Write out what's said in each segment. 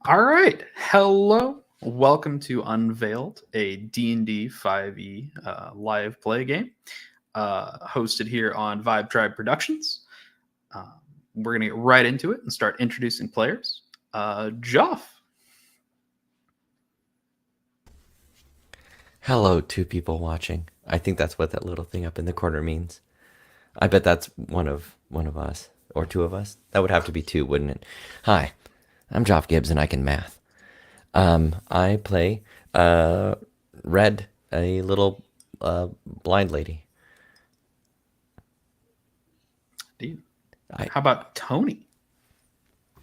All right. Hello. Welcome to Unveiled, a D&D 5e live play game hosted here on Vibe Tribe Productions. Um, we're going to get right into it and start introducing players. Joff. Hello, two people watching. I think that's what that little thing up in the corner means. I bet that's one of us or two of us. That would have to be two, wouldn't it? Hi, I'm Joff Gibbs and I can math. I play Red, a little blind lady. Dude. I How about Tony?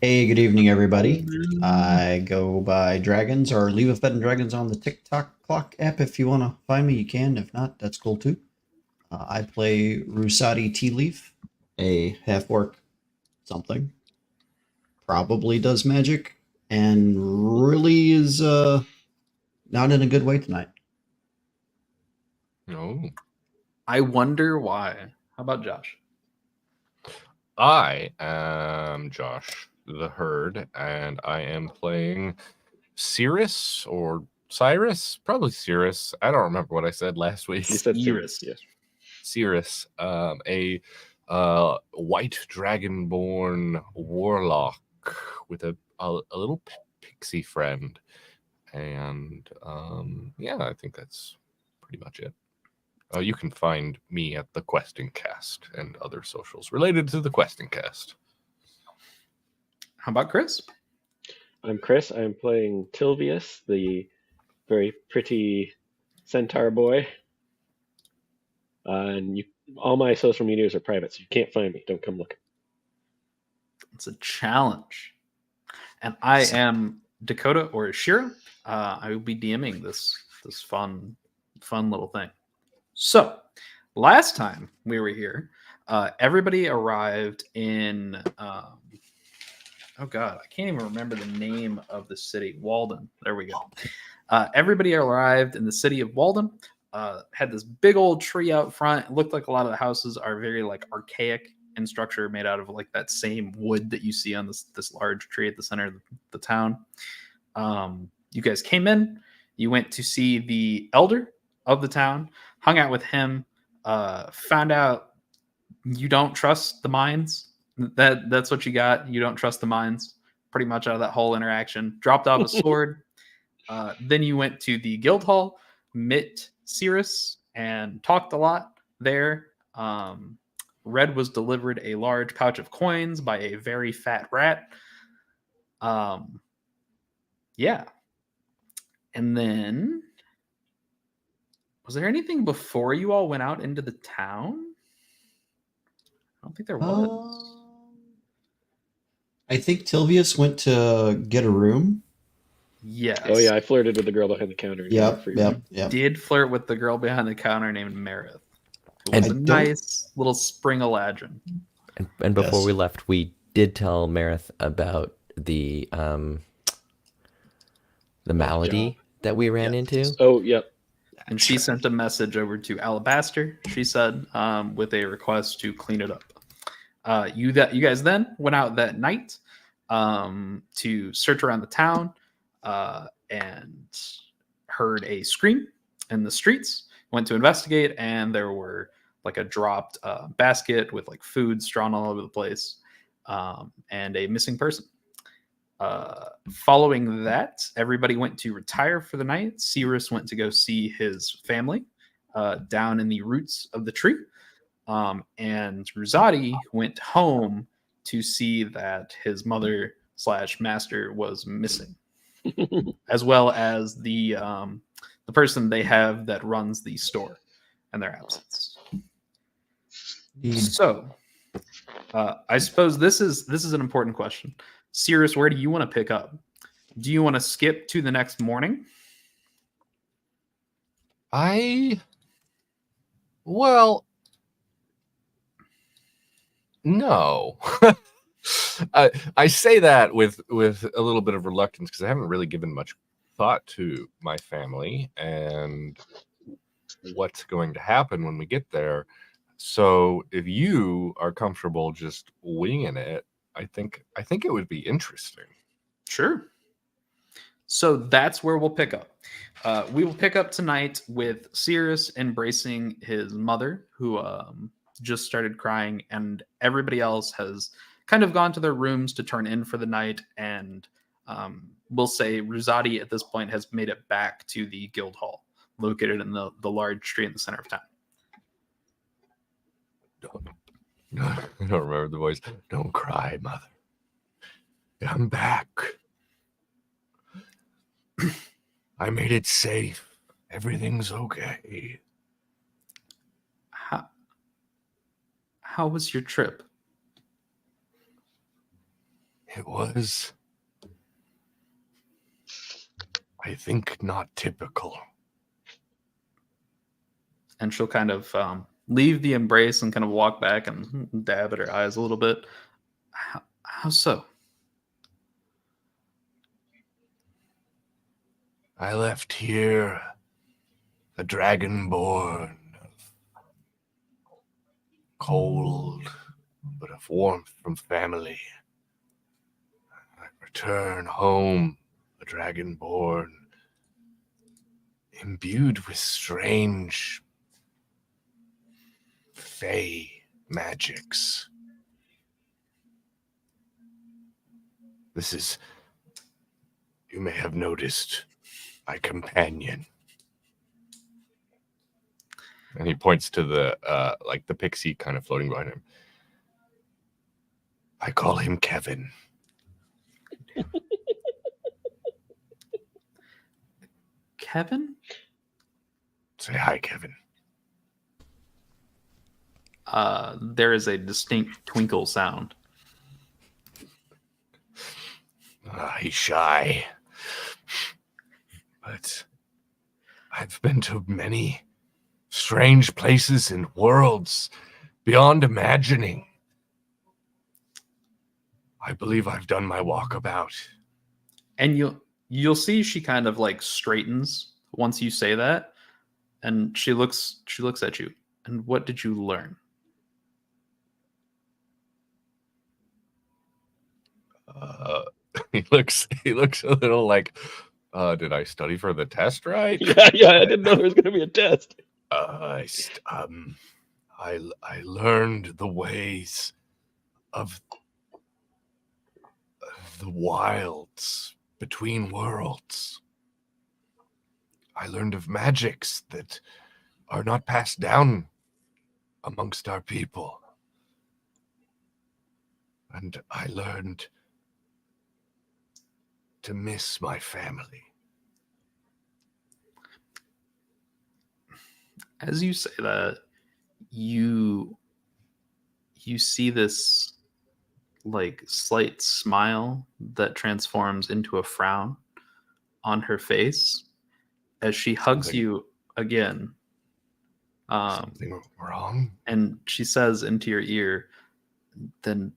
Hey, good evening, everybody. I go by Dragons or Leave a Fed and Dragons on the TikTok clock app. If you want to find me, you can. If not, that's cool too. I play Rusati Tea Leaf, a half orc something. Probably does magic and really is not in a good way tonight. No. I wonder why. How about Josh? I am Josh the Herd, and I am playing Cirrus or Cyrus? Probably Cirrus. I don't remember what I said last week. You said Cirrus. Cirrus. Yes. Cirrus, a white dragonborn warlock with a little pixie friend. And yeah, I think that's pretty much it. You can find me at the Questing Cast and other socials related to the Questing Cast. How about Chris? I'm Chris. I'm playing Tilvius, the very pretty centaur boy. And all my social medias are private, so you can't find me. Don't come looking. It's a challenge. And I am Dakota or Ashira. I will be DMing this fun little thing. So, last time we were here, everybody arrived in. Oh God, I can't even remember the name of the city. Walden. There we go. Everybody arrived in the city of Walden. Had this big old tree out front. It looked like a lot of the houses are very like archaic in structure, made out of like that same wood that you see on this large tree at the center of the town. You guys came in. You went to see the elder of the town, hung out with him, found out you don't trust the mines. That's what you got. You don't trust the mines. Pretty much out of that whole interaction. Dropped off a sword. Then you went to the guild hall, met Cirrus, and talked a lot there. Red was delivered a large pouch of coins by a very fat rat. Yeah. And then, was there anything before you all went out into the town? I don't think there was. I think Tilvius went to get a room. Yes. Oh yeah, I flirted with the girl behind the counter. Yep. Did flirt with the girl behind the counter named Meredith. It And was a nice little spring eladrin. and before Yes. we left, we did tell Marith about the malady that we ran into. Oh yep. And she sent a message over to Alabaster, she said, with a request to clean it up. You guys then went out that night to search around the town and heard a scream in the streets. Went to investigate, and there were like a dropped basket with like food strewn all over the place, and a missing person. Following that, everybody went to retire for the night. Cirrus went to go see his family down in the roots of the tree. And Rusati went home to see that his mother / master was missing, as well as the person they have that runs the store and their absence. So, I suppose this is an important question. Cirrus, where do you want to pick up? Do you want to skip to the next morning? No. I say that with a little bit of reluctance because I haven't really given much thought to my family and what's going to happen when we get there. So if you are comfortable just winging it, I think it would be interesting. Sure. So that's where we'll pick up. We will pick up tonight with Sirius embracing his mother, who just started crying, and everybody else has kind of gone to their rooms to turn in for the night. And we'll say Rosati at this point has made it back to the guild hall, located in the large tree in the center of town. I don't remember the voice. Don't cry, mother. I'm back. I made it safe. Everything's okay. How was your trip? It was, I think, not typical. And she'll kind of leave the embrace and kind of walk back and dab at her eyes a little bit. How so? I left here a dragonborn of cold, but of warmth from family. I return home a dragonborn imbued with strange fey magics. This is, you may have noticed, my companion. And he points to the like the pixie kind of floating behind him. I call him Kevin. Kevin? Say hi, Kevin. There is a distinct twinkle sound. He's shy. But I've been to many strange places and worlds beyond imagining. I believe I've done my walkabout. And you'll see she kind of like straightens once you say that, and she looks at you. And what did you learn? He looks a little like, did I study for the test right? Yeah, I didn't know there was going to be a test. I learned the ways of the wilds between worlds. I learned of magics that are not passed down amongst our people. And I learned to miss my family. As you say that, you see this like slight smile that transforms into a frown on her face as she hugs Something- you again. Something wrong? And she says into your ear, then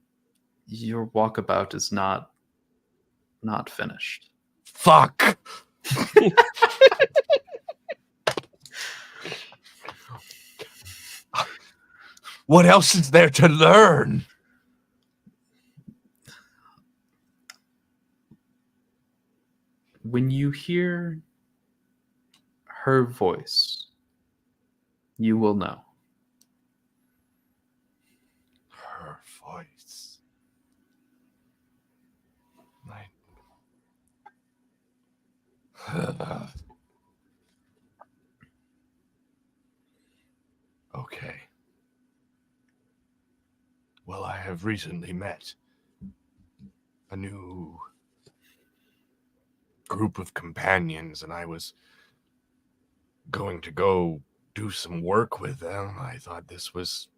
your walkabout is not finished. Fuck! What else is there to learn? When you hear her voice, you will know. Her voice. Okay. Well, I have recently met a new group of companions, and I was going to go do some work with them. I thought this was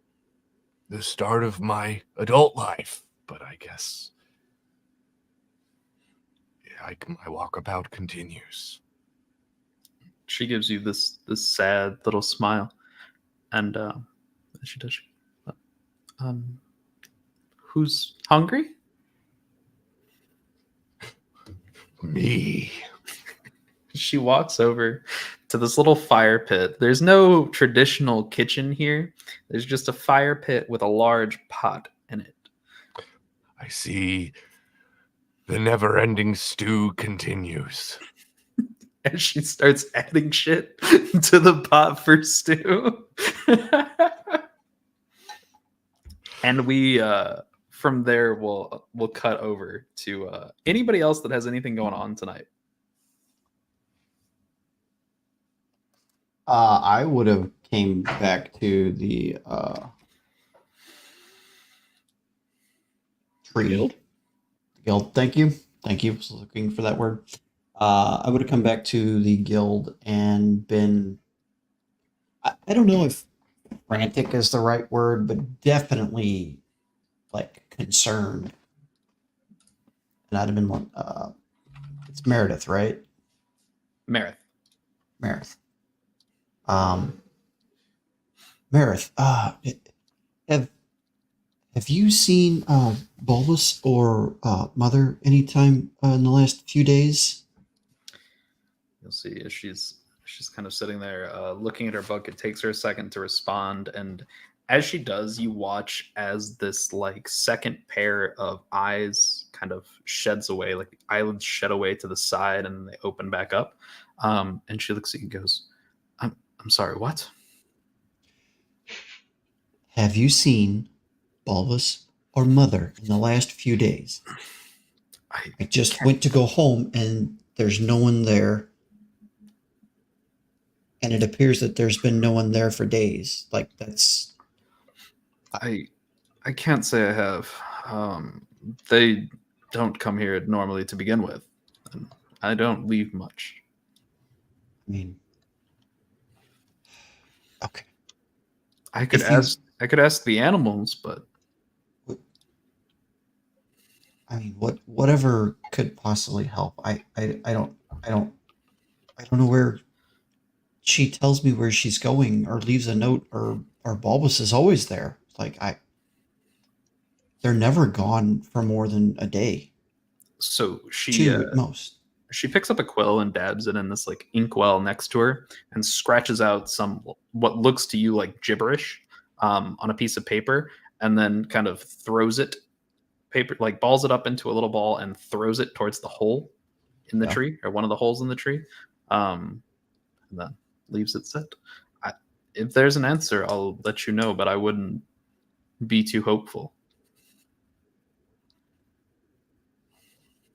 the start of my adult life, but I guess my walkabout continues. She gives you this sad little smile, and she does. Who's hungry? Me. She walks over to this little fire pit. There's no traditional kitchen here. There's just a fire pit with a large pot in it. I see The never-ending stew continues. As she starts adding shit to the pot for stew. And we from there we'll cut over to anybody else that has anything going on tonight. I would have came back to the tree. Guild. Thank you. I was looking for that word. I would have come back to the guild and been. I don't know if frantic is the right word, but definitely like concerned. And I'd have been it's Meredith, right? Meredith. Meredith, have you seen Bulbous or Mother anytime in the last few days? You'll see as she's kind of sitting there looking at her book. It takes her a second to respond, and as she does, you watch as this like second pair of eyes kind of sheds away, like the eyelids shed away to the side and they open back up. And she looks at you and goes, I'm sorry, what? Have you seen Bulbous or Mother in the last few days? I just went to go home and there's no one there. And it appears that there's been no one there for days. Like that's... I can't say I have. They don't come here normally to begin with. And I don't leave much. I mean, okay. I could ask the animals, but I mean, whatever could possibly help. I don't know where. She tells me where she's going or leaves a note, or Bulbous is always there. Like they're never gone for more than a day. So she 2 at most. She picks up a quill and dabs it in this like inkwell next to her and scratches out some what looks to you like gibberish on a piece of paper, and then kind of throws it like balls it up into a little ball and throws it towards the hole in the tree, or one of the holes in the tree, and then leaves it sit. If there's an answer, I'll let you know, but I wouldn't be too hopeful.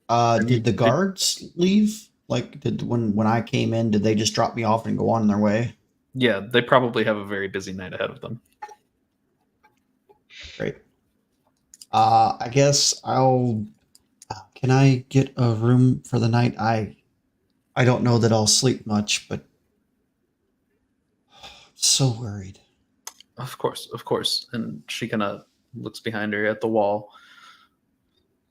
Did the guards leave? Like, when I came in, did they just drop me off and go on their way? Yeah, they probably have a very busy night ahead of them. Great. I guess I'll. Can I get a room for the night? I don't know that I'll sleep much, but I'm so worried. Of course. And she kind of looks behind her at the wall,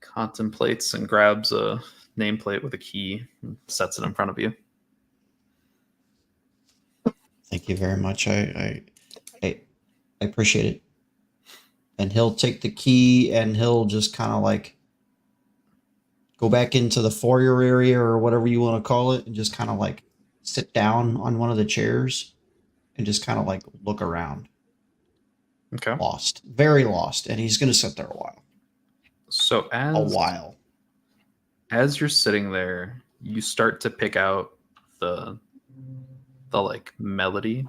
contemplates, and grabs a nameplate with a key and sets it in front of you. Thank you very much. I appreciate it. And he'll take the key and he'll just kind of like go back into the foyer area or whatever you want to call it, and just kind of like sit down on one of the chairs and just kind of like look around. Okay. Lost. Very lost. And he's going to sit there a while. So as you're sitting there, you start to pick out the like melody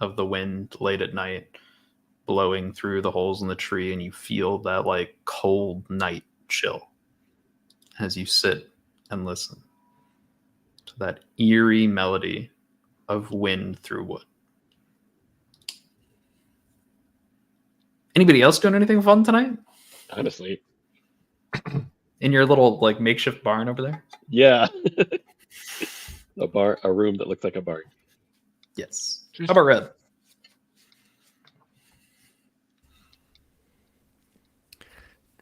of the wind late at night blowing through the holes in the tree, and you feel that like cold night chill as you sit and listen to that eerie melody of wind through wood. Anybody else doing anything fun tonight? Honestly. In your little like makeshift barn over there? Yeah. A room that looks like a barn. Yes. How about Red?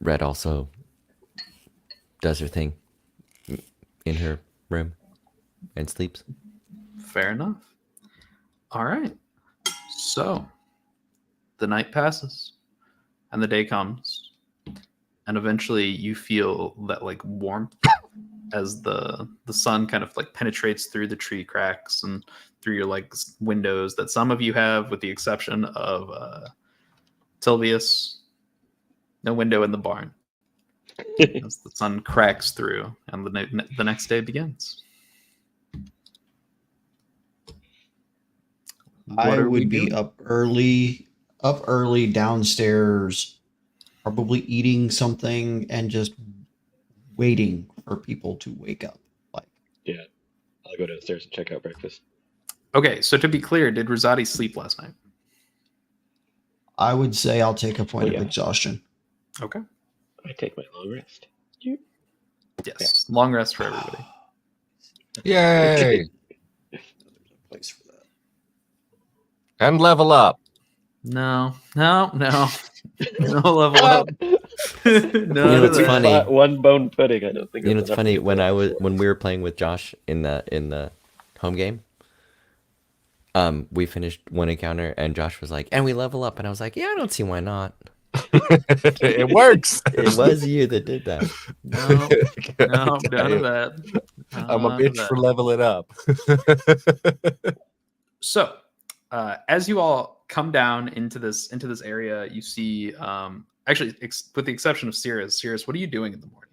Red also does her thing in her room and sleeps. Fair enough. All right. So the night passes and the day comes, and eventually you feel that like warmth as the sun kind of like penetrates through the tree cracks and through your like windows that some of you have, with the exception of Tilvius. No window in the barn. as the sun cracks through and the next day begins. I are we would be doing? up early downstairs, probably eating something and just waiting for people to wake up. Like, Yeah, I'll go downstairs and check out breakfast. Okay, so to be clear, did Rosati sleep last night? I would say I'll take a point Oh, yeah. of exhaustion. Okay. I take my long rest. Yes. Long rest for everybody. Yay! There's a place for that. And level up. No. No level up. No, it's funny. One bone pudding. I don't think. You know, it's it's funny when we were playing with Josh in the home game. We finished one encounter and Josh was like, "And we level up," and I was like, "Yeah, I don't see why not." It works. It was you that did that. No, none of that. I'm a None of bitch that. for leveling up. So, as you all come down into this area, you see, actually, with the exception of Cirrus, what are you doing in the morning?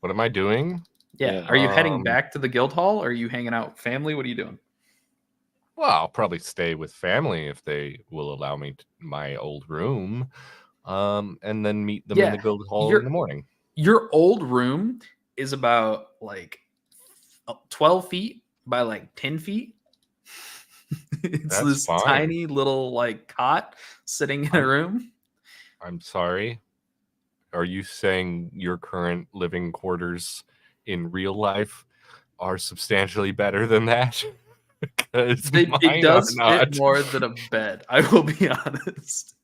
What am I doing? Yeah, are you heading back to the guild hall, or are you hanging out with family? What are you doing? Well, I'll probably stay with family if they will allow me to my old room, and then meet them in the guild hall in the morning. Your old room is about like 12 feet by like 10 feet. It's That's this fine. tiny little like cot sitting in a room. I'm sorry. Are you saying your current living quarters in real life are substantially better than that? Because It does fit more than a bed. I will be honest.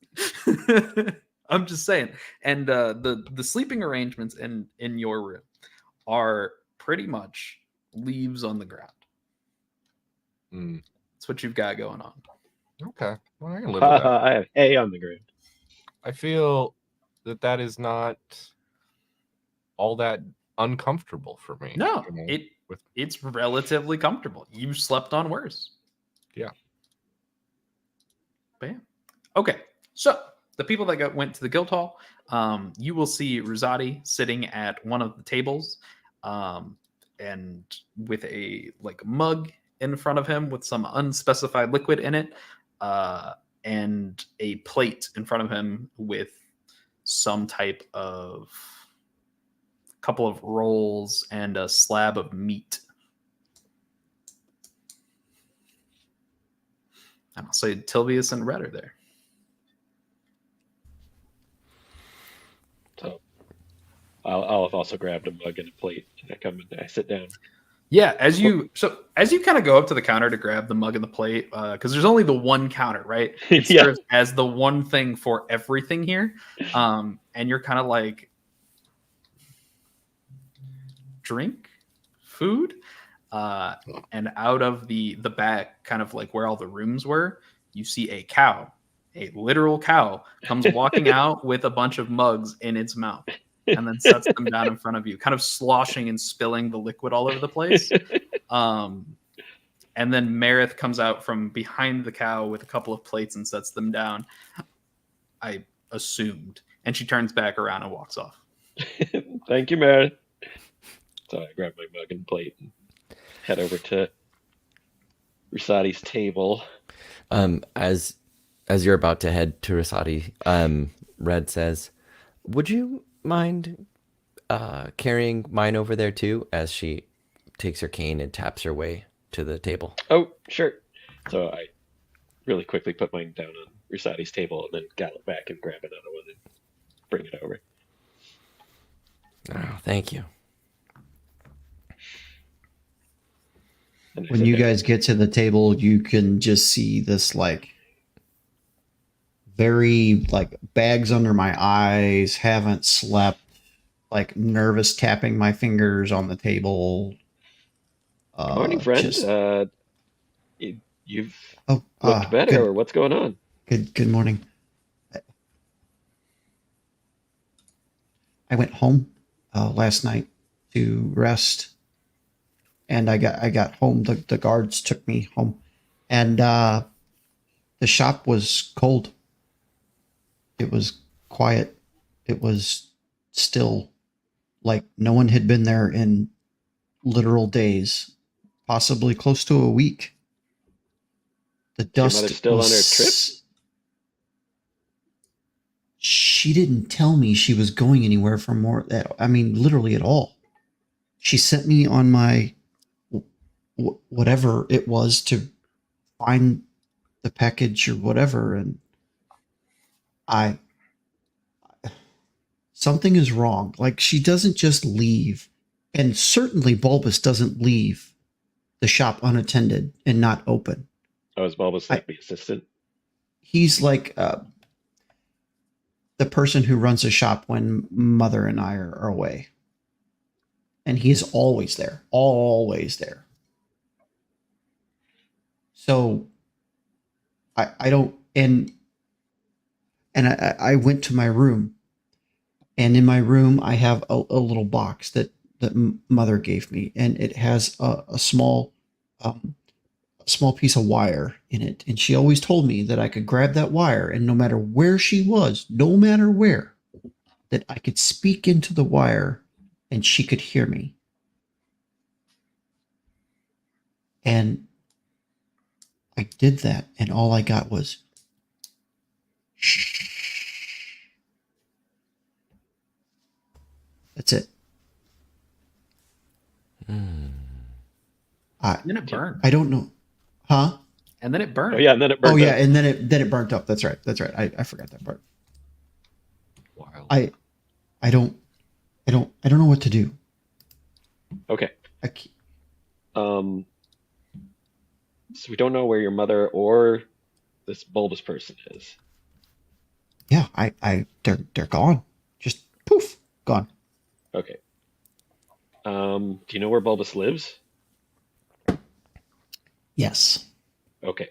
I'm just saying. And the sleeping arrangements in your room are pretty much leaves on the ground. That's what you've got going on. Okay, well, I can live with that. I have hay on the ground. I feel that is not all that uncomfortable for me. No, it's relatively comfortable. You slept on worse. Yeah. Bam. Okay, so the people that went to the guild hall, you will see Rosati sitting at one of the tables, and with a like mug in front of him with some unspecified liquid in it, and a plate in front of him with some type of couple of rolls and a slab of meat. And I'll say Tilvius and Red are there. So I'll have also grabbed a mug and a plate, and I come and I sit down. Yeah, as you kind of go up to the counter to grab the mug and the plate, because there's only the one counter, right? It serves as the one thing for everything here, and you're kind of like, drink, food, and out of the back, kind of like where all the rooms were, you see a cow, a literal cow, comes walking out with a bunch of mugs in its mouth. And then sets them down in front of you, kind of sloshing and spilling the liquid all over the place. And then Marith comes out from behind the cow with a couple of plates and sets them down. I assumed. And she turns back around and walks off. Thank you, Marith. So I grab my mug and plate and head over to Rusati's table. As you're about to head to Rusati, Red says, "Would you mind carrying mine over there too?" As she takes her cane and taps her way to the table. Oh, sure. So I really quickly put mine down on Rusati's table and then gallop back and grab another one and bring it over. Oh, thank you. When you guys get to the table, you can just see this like very like bags under my eyes, haven't slept, like nervous tapping my fingers on the table. Morning, friend. You've looked better, or what's going on? Good morning. I went home last night to rest, and I got home. The guards took me home, and the shop was cold. It was quiet. It was still, like, no one had been there in literal days, possibly close to a week. The Is your dust mother still was. on her trip? She didn't tell me she was going anywhere for more. I mean, literally at all. She sent me on my whatever it was to find the package or whatever, and I something is wrong. Like, she doesn't just leave, and certainly Bulbous doesn't leave the shop unattended and not open. Oh, is Bulbous like the assistant? He's like the person who runs the shop when Mother and I are away. And he's always there. Always there. So I don't, and I went to my room, and in my room I have a little box that Mother gave me, and it has a small piece of wire in it, and she always told me that I could grab that wire, and no matter where she was, no matter where, that I could speak into the wire and she could hear me. And I did that, and all I got was shh. That's it. And then it burned. I don't know. Huh? And then it burned. Oh yeah, and then it burned. Oh yeah, up. and then it burnt up. That's right. I forgot that part. Wild. I don't know what to do. Okay. I can't, So we don't know where your mother or this Bulbous person is. yeah, they're gone. Just poof, gone. Okay. Do you know where Bulbous lives? Yes. Okay.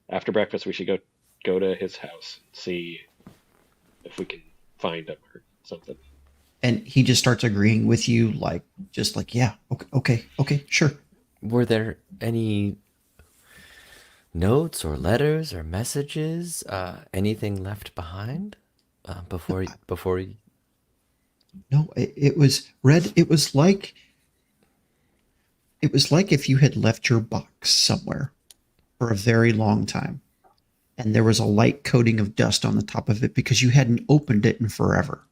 After breakfast, we should go to his house, see if we can find him or something. And he just starts agreeing with you, like, yeah, okay, sure. Were there any notes or letters or messages, anything left behind before you... No, it was red. It was like if you had left your box somewhere for a very long time, and there was a light coating of dust on the top of it because you hadn't opened it in forever.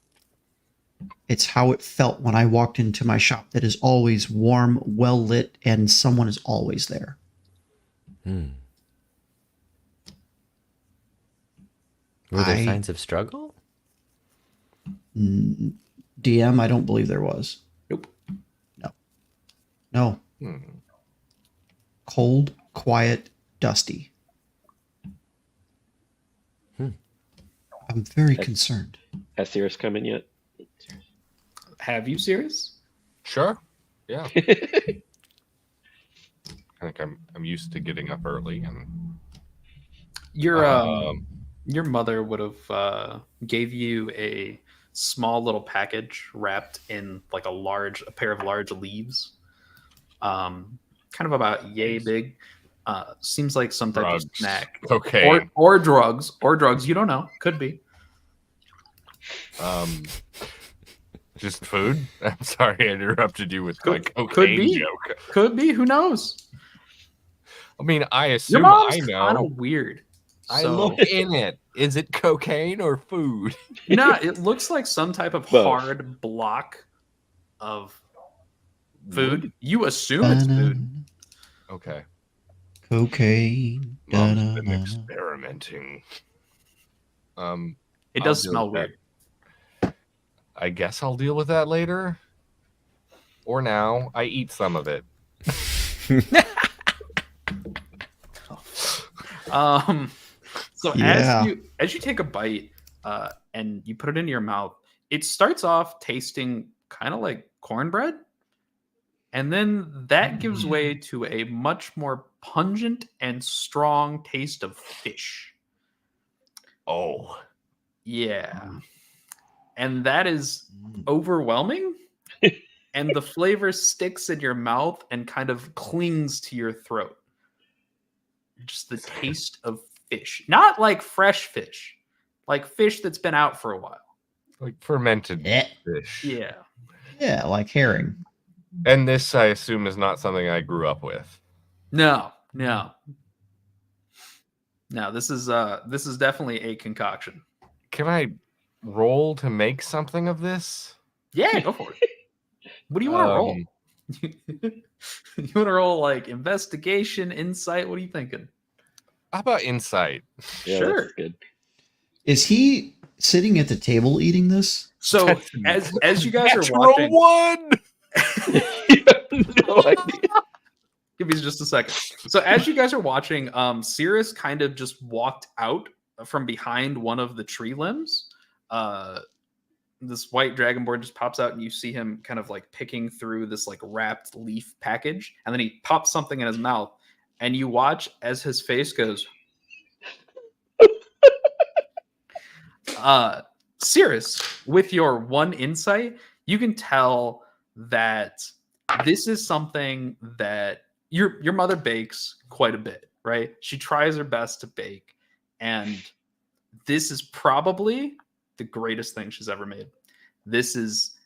It's how it felt when I walked into my shop that is always warm, well lit, and someone is always there. Were there signs of struggle? DM, I don't believe there was. Nope. No. Cold, quiet, dusty. I'm very concerned. Has Cirrus come in yet? Have you, Sirius? Sure. Yeah. I think I'm used to getting up early, and Your mother would have gave you a small little package wrapped in like a pair of large leaves, kind of about yay big. Seems like some type drugs, of snack, cocaine, or drugs. You don't know. Could be. just food. I'm sorry, I interrupted you with my Could cocaine be. joke. Could be. Who knows? I mean, I Your assume mom's I kind know. of weird. I So- look in it. Is it cocaine or food? No, it looks like some type of Both. hard block of food. You assume it's food. Okay. Cocaine. Mom's been Da-da-da-da. experimenting. It does I'll deal smell with that. weird. I guess I'll deal with that later. Or now. I eat some of it. So Yeah. as you take a bite and you put it into your mouth, it starts off tasting kind of like cornbread, and then that gives way to a much more pungent and strong taste of fish. Oh. Yeah. And that is overwhelming. And the flavor sticks in your mouth and kind of clings to your throat. Just the taste of fish. Not like fresh fish, like fish that's been out for a while. Like fermented Yeah. fish. Yeah. Yeah, like herring. And this, I assume, is not something I grew up with. No. This is definitely a concoction. Can I roll to make something of this? Yeah, go for it. What do you want to roll? You want to roll like investigation, insight? What are you thinking? How about insight? Yeah, Sure. that's good. Is he sitting at the table eating this? So as you guys are Natural watching, one. You have no idea. give me just a second. So as you guys are watching, Cirrus kind of just walked out from behind one of the tree limbs. This white dragonborn just pops out, and you see him kind of like picking through this like wrapped leaf package, and then he pops something in his mouth, and you watch as his face goes. Cirrus, with your one insight, you can tell that this is something that your mother bakes quite a bit, right? She tries her best to bake, and this is probably the greatest thing she's ever made. This is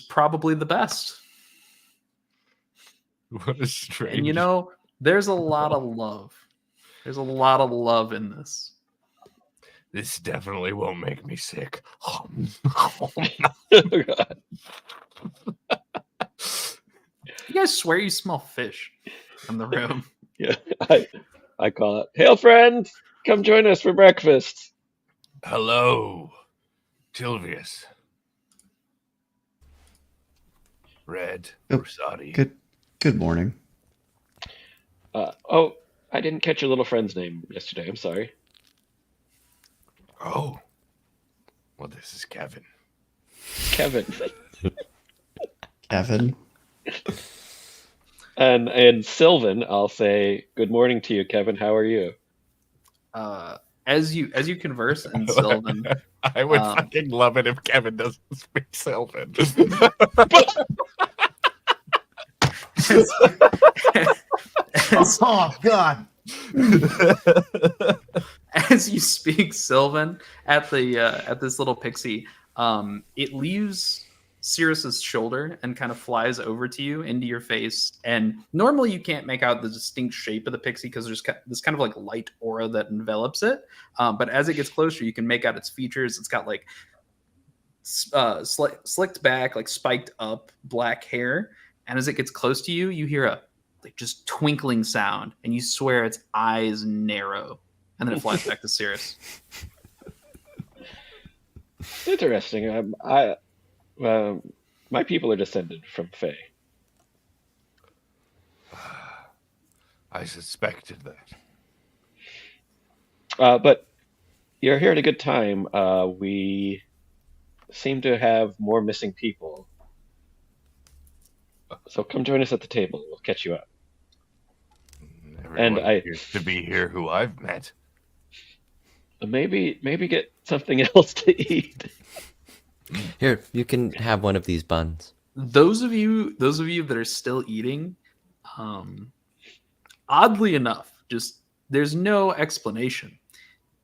probably the best. What a strange. And you know, there's a lot of love. There's a lot of love in this. This definitely won't make me sick. Oh, God. You guys swear you smell fish in the room. Yeah, I call it. Hail, friends! Come join us for breakfast. Hello, Tilvius. Red, Oh, Rosati. Good morning. Oh, I didn't catch your little friend's name yesterday. I'm sorry. Oh, well, this is Kevin. Kevin. Kevin. And Sylvan, I'll say good morning to you, Kevin. How are you? As you converse in Sylvan, I would fucking love it if Kevin doesn't speak Sylvan. Oh God. as you speak Sylvan at this little pixie, it leaves Cirrus's shoulder and kind of flies over to you into your face. And normally you can't make out the distinct shape of the pixie because there's this kind of like light aura that envelops it. But as it gets closer, you can make out its features. It's got like slicked back, like spiked up black hair. And as it gets close to you, you hear a like just twinkling sound, and you swear its eyes narrow, and then it flies back to Cirrus. Interesting. My people are descended from Fae. I suspected that. But you're here at a good time. We seem to have more missing people. So come join us at the table. We'll catch you up. Everyone appears to be here who I've met. Maybe get something else to eat. Here, you can have one of these buns. Those of you that are still eating, oddly enough, just there's no explanation.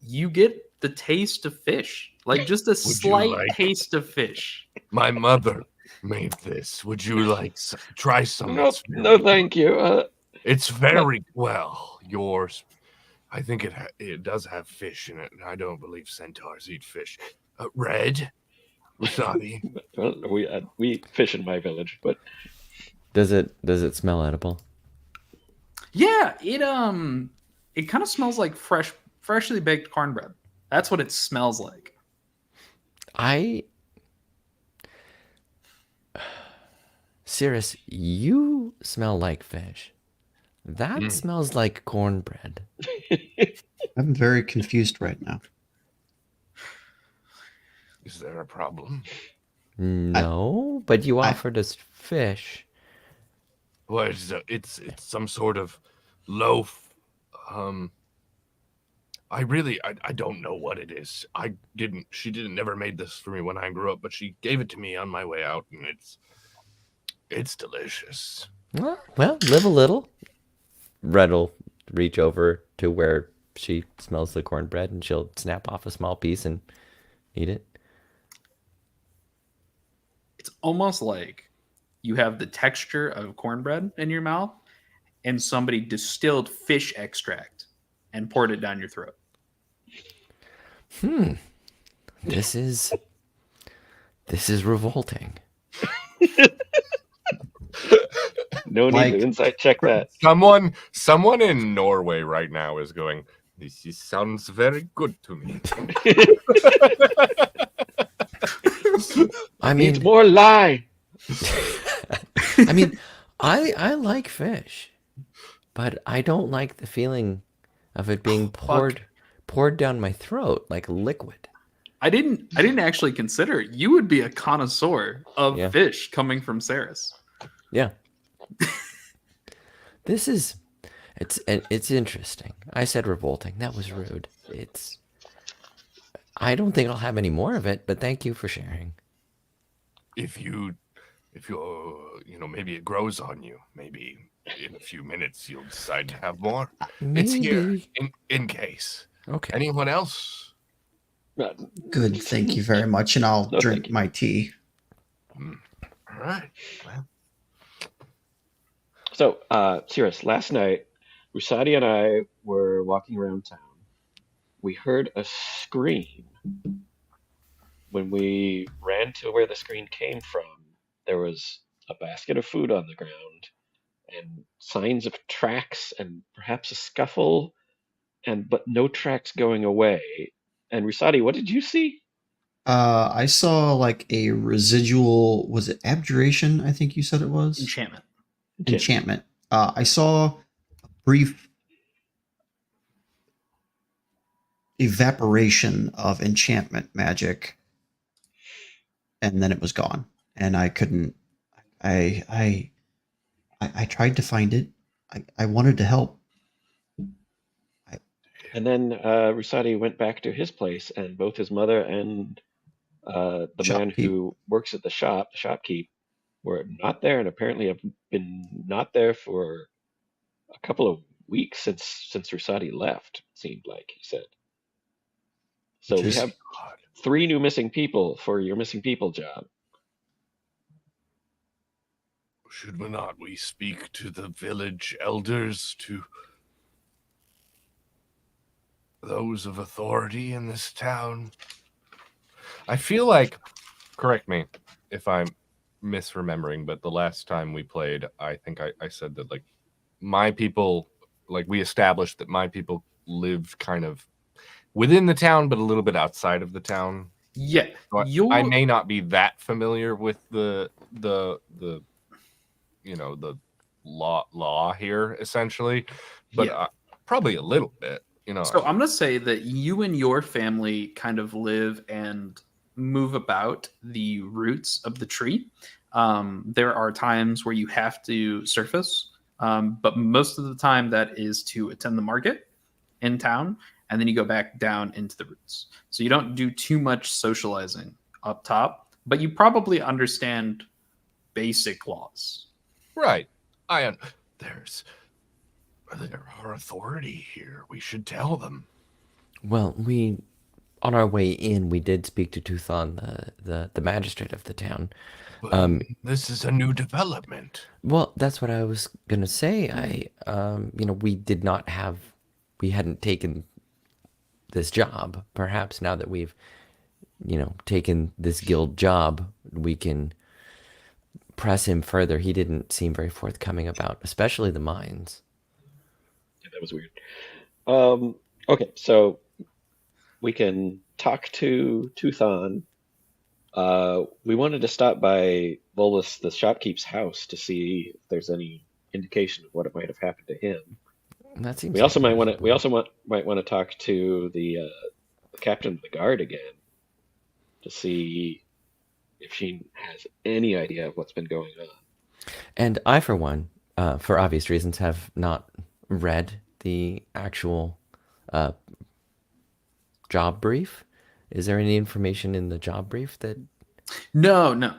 You get the taste of fish, like just a slight taste of fish. My mother made this. Would you like try some? No, thank you. It's very well yours. I think it does have fish in it. I don't believe centaurs eat fish. Red, Rosati. We fish in my village, but Does it smell edible? Yeah, it kind of smells like freshly baked cornbread. That's what it smells like. Cirrus, you smell like fish. That smells like cornbread. I'm very confused right now. Is there a problem? No, but you offered us fish. Well, it's some sort of loaf. I don't know what it is. She never made this for me when I grew up, but she gave it to me on my way out, and it's delicious. Well, live a little. Red will reach over to where she smells the cornbread, and she'll snap off a small piece and eat it. It's almost like you have the texture of cornbread in your mouth and somebody distilled fish extract and poured it down your throat. This is revolting. No need Like- to insight check that. Someone in Norway right now is going, sounds very good to me. I Needs mean, more lye. I mean, I like fish, but I don't like the feeling of it being poured down my throat like liquid. I didn't actually consider you would be a connoisseur of Yeah. fish coming from Saris. Yeah. It's interesting. I said revolting. That was rude. I don't think I'll have any more of it, but thank you for sharing. If you maybe it grows on you. Maybe in a few minutes you'll decide to have more. It's here Maybe. in case. Okay. Anyone else? Good, thank you very much, and I'll No, drink thank you. my tea. All right. Well, So, Cirrus, last night, Rusadi and I were walking around town. We heard a scream. When we ran to where the scream came from, there was a basket of food on the ground and signs of tracks and perhaps a scuffle, but no tracks going away. And Rusadi, what did you see? I saw like a residual. Was it abjuration? I think you said it was Enchantment. enchantment. I saw a brief evaporation of enchantment magic, and then it was gone. And I couldn't. I tried to find it. I wanted to help. And then Rusadi went back to his place, and both his mother and the man Shopkeep. who works at the shopkeep, were not there, and apparently have been not there for a couple of weeks since Rusadi left. It seemed like he said. So we Just- have 3 new missing people for your missing people job. should we speak to the village elders, to those of authority in this town? I feel like, correct me if I'm misremembering, but the last time we played, I think I said that like my people, like we established that my people lived kind of within the town, but a little bit outside of the town. Yeah, So I may not be that familiar with the law here essentially, but probably a little bit. So I'm going to say that you and your family kind of live and move about the roots of the tree. There are times where you have to surface, but most of the time that is to attend the market in town, and then you go back down into the roots. So you don't do too much socializing up top, but you probably understand basic laws. Right. There are authority here. We should tell them. Well, on our way in, we did speak to Tuthon, the magistrate of the town. But this is a new development. Well, that's what I was gonna say. We hadn't taken this job. Perhaps now that we've, taken this guild job, we can press him further. He didn't seem very forthcoming about, especially the mines. Yeah, that was weird. Okay, so we can talk to Tuthon. We wanted to stop by Volus, the shopkeep's house, to see if there's any indication of what it might have happened to him. That seems. We also might want to talk to the captain of the guard again to see if she has any idea of what's been going on. And I, for one, for obvious reasons, have not read the actual job brief. Is there any information in the job brief that? No.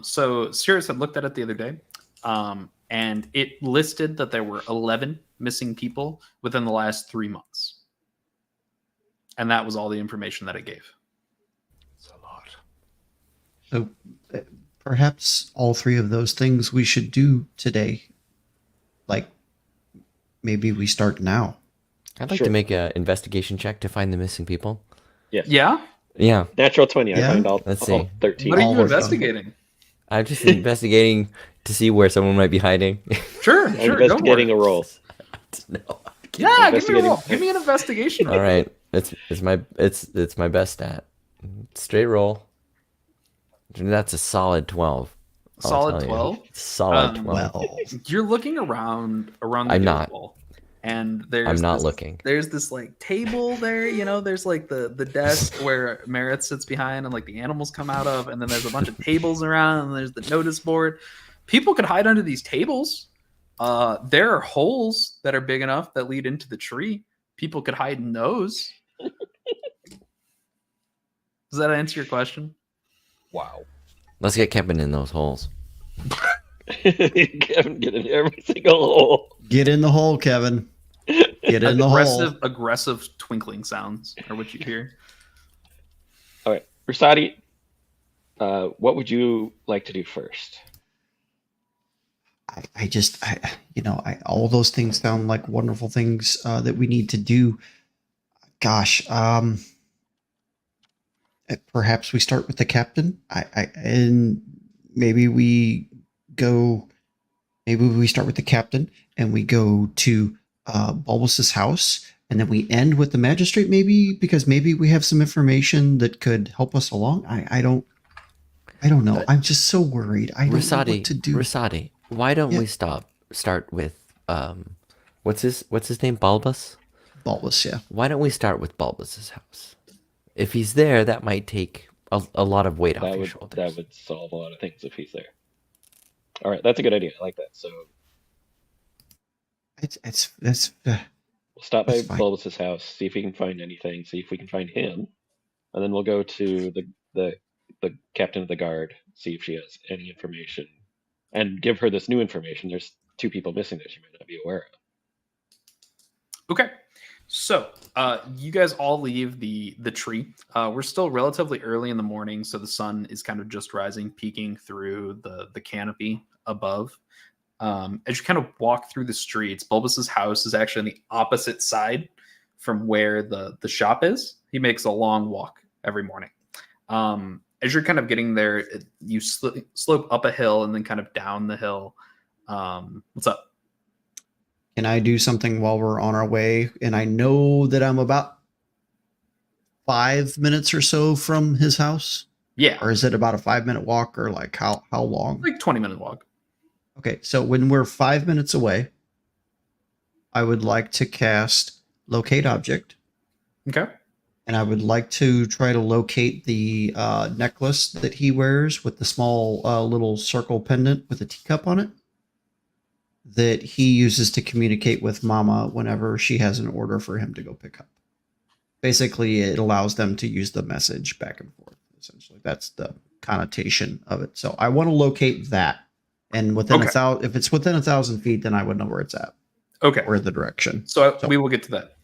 So Cirrus had looked at it the other day, and it listed that there were 11 missing people within the last 3 months. And that was all the information that it gave. It's a lot. So perhaps all three of those things we should do today. Like, maybe we start now. I'd like Sure. to make an investigation check to find the missing people. Yes. Yeah. Yeah, Natural 20. I Yeah? find all, Let's all see. 13. What are All you of them. investigating? I'm just investigating to see where someone might be hiding. Sure, I'm sure. Go for investigating it. a roll. No. Yeah, give me a investigating- roll. Give me an investigation roll. All right, it's my best stat. Straight roll. That's a solid 12. I'll Solid tell you. 12? Solid 12. Well, You're looking around the I'm not. vehicle, and there's I'm not this, looking. There's this like table there, there's like the desk where Merit sits behind and like the animals come out of, and then there's a bunch of tables around, and there's the notice board. People could hide under these tables. There are holes that are big enough that lead into the tree. People could hide in those. Does that answer your question? Wow. Let's get Kevin in those holes. Kevin, get in every single hole. get in the hole, Kevin. Get in the hole. Aggressive twinkling sounds are what you hear. All right. Rusati, what would you like to do first? All those things sound like wonderful things that we need to do. Gosh, perhaps we start with the captain. And maybe we start with the captain and we go to Bulbus's house, and then we end with the magistrate, maybe, because maybe we have some information that could help us along. I don't know. I'm just so worried. I don't know what to do. Rusati, why don't we start with what's his name? Bulbus? Bulbus, yeah. Why don't we start with Bulbus's house? If he's there, that might take a lot of weight off your shoulders. That would solve a lot of things if he's there. All right, that's a good idea. I like that. So we'll stop by Bulbus's house, see if we can find anything, see if we can find him, and then we'll go to the captain of the guard, see if she has any information, and give her this new information. There's 2 people missing that she might not be aware of. Okay. So you guys all leave the tree. We're still relatively early in the morning, so the sun is kind of just rising, peeking through the canopy above. As you kind of walk through the streets, Bulbus's house is actually on the opposite side from where the shop is. He makes a long walk every morning. As you're kind of getting there, you slope up a hill and then kind of down the hill. What's up? Can I do something while we're on our way? And I know that I'm about 5 minutes or so from his house. Yeah. Or is it about a 5-minute walk, or like how long? Like 20-minute walk. Okay, so when we're 5 minutes away, I would like to cast Locate Object. Okay. And I would like to try to locate the necklace that he wears with the small little circle pendant with a teacup on it that he uses to communicate with Mama whenever she has an order for him to go pick up. Basically, it allows them to use the message back and forth, essentially. That's the connotation of it. So I want to locate that. And within if it's within 1,000 feet, then I would know where it's at. Okay. Or the direction. So we will get to that.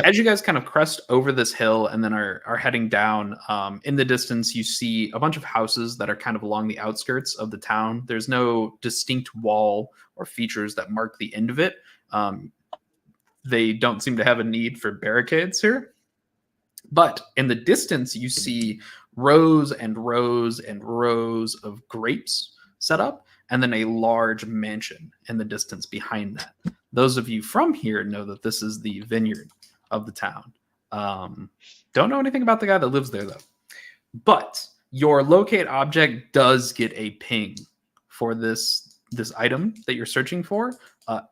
As you guys kind of crest over this hill and then are heading down, in the distance, you see a bunch of houses that are kind of along the outskirts of the town. There's no distinct wall or features that mark the end of it. They don't seem to have a need for barricades here. But in the distance, you see rows and rows and rows of grapes set up, and then a large mansion in the distance behind that. Those of you from here know that this is the vineyard of the town. Don't know anything about the guy that lives there, though. But your locate object does get a ping for this item that you're searching for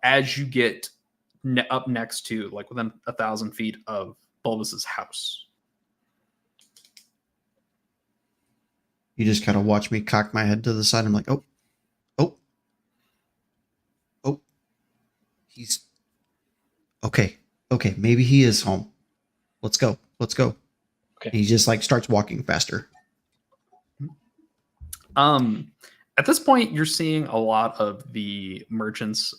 as you get up next to, like, within 1,000 feet of Bulbus's house. You just kind of watch me cock my head to the side. I'm like, oh, he's okay. Maybe he is home. Let's go. Okay. He just like starts walking faster. At this point, you're seeing a lot of the merchants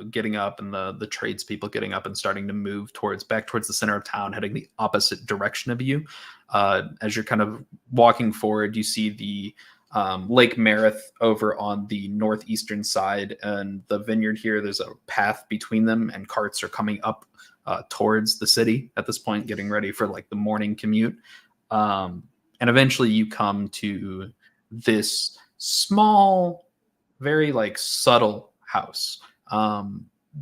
getting up and the tradespeople getting up and starting to move back towards the center of town, heading the opposite direction of you. As you're kind of walking forward, you see the Lake Marith over on the northeastern side, and the vineyard here. There's a path between them, and carts are coming up towards the city at this point, getting ready for like the morning commute. And eventually, you come to this small, very like subtle house.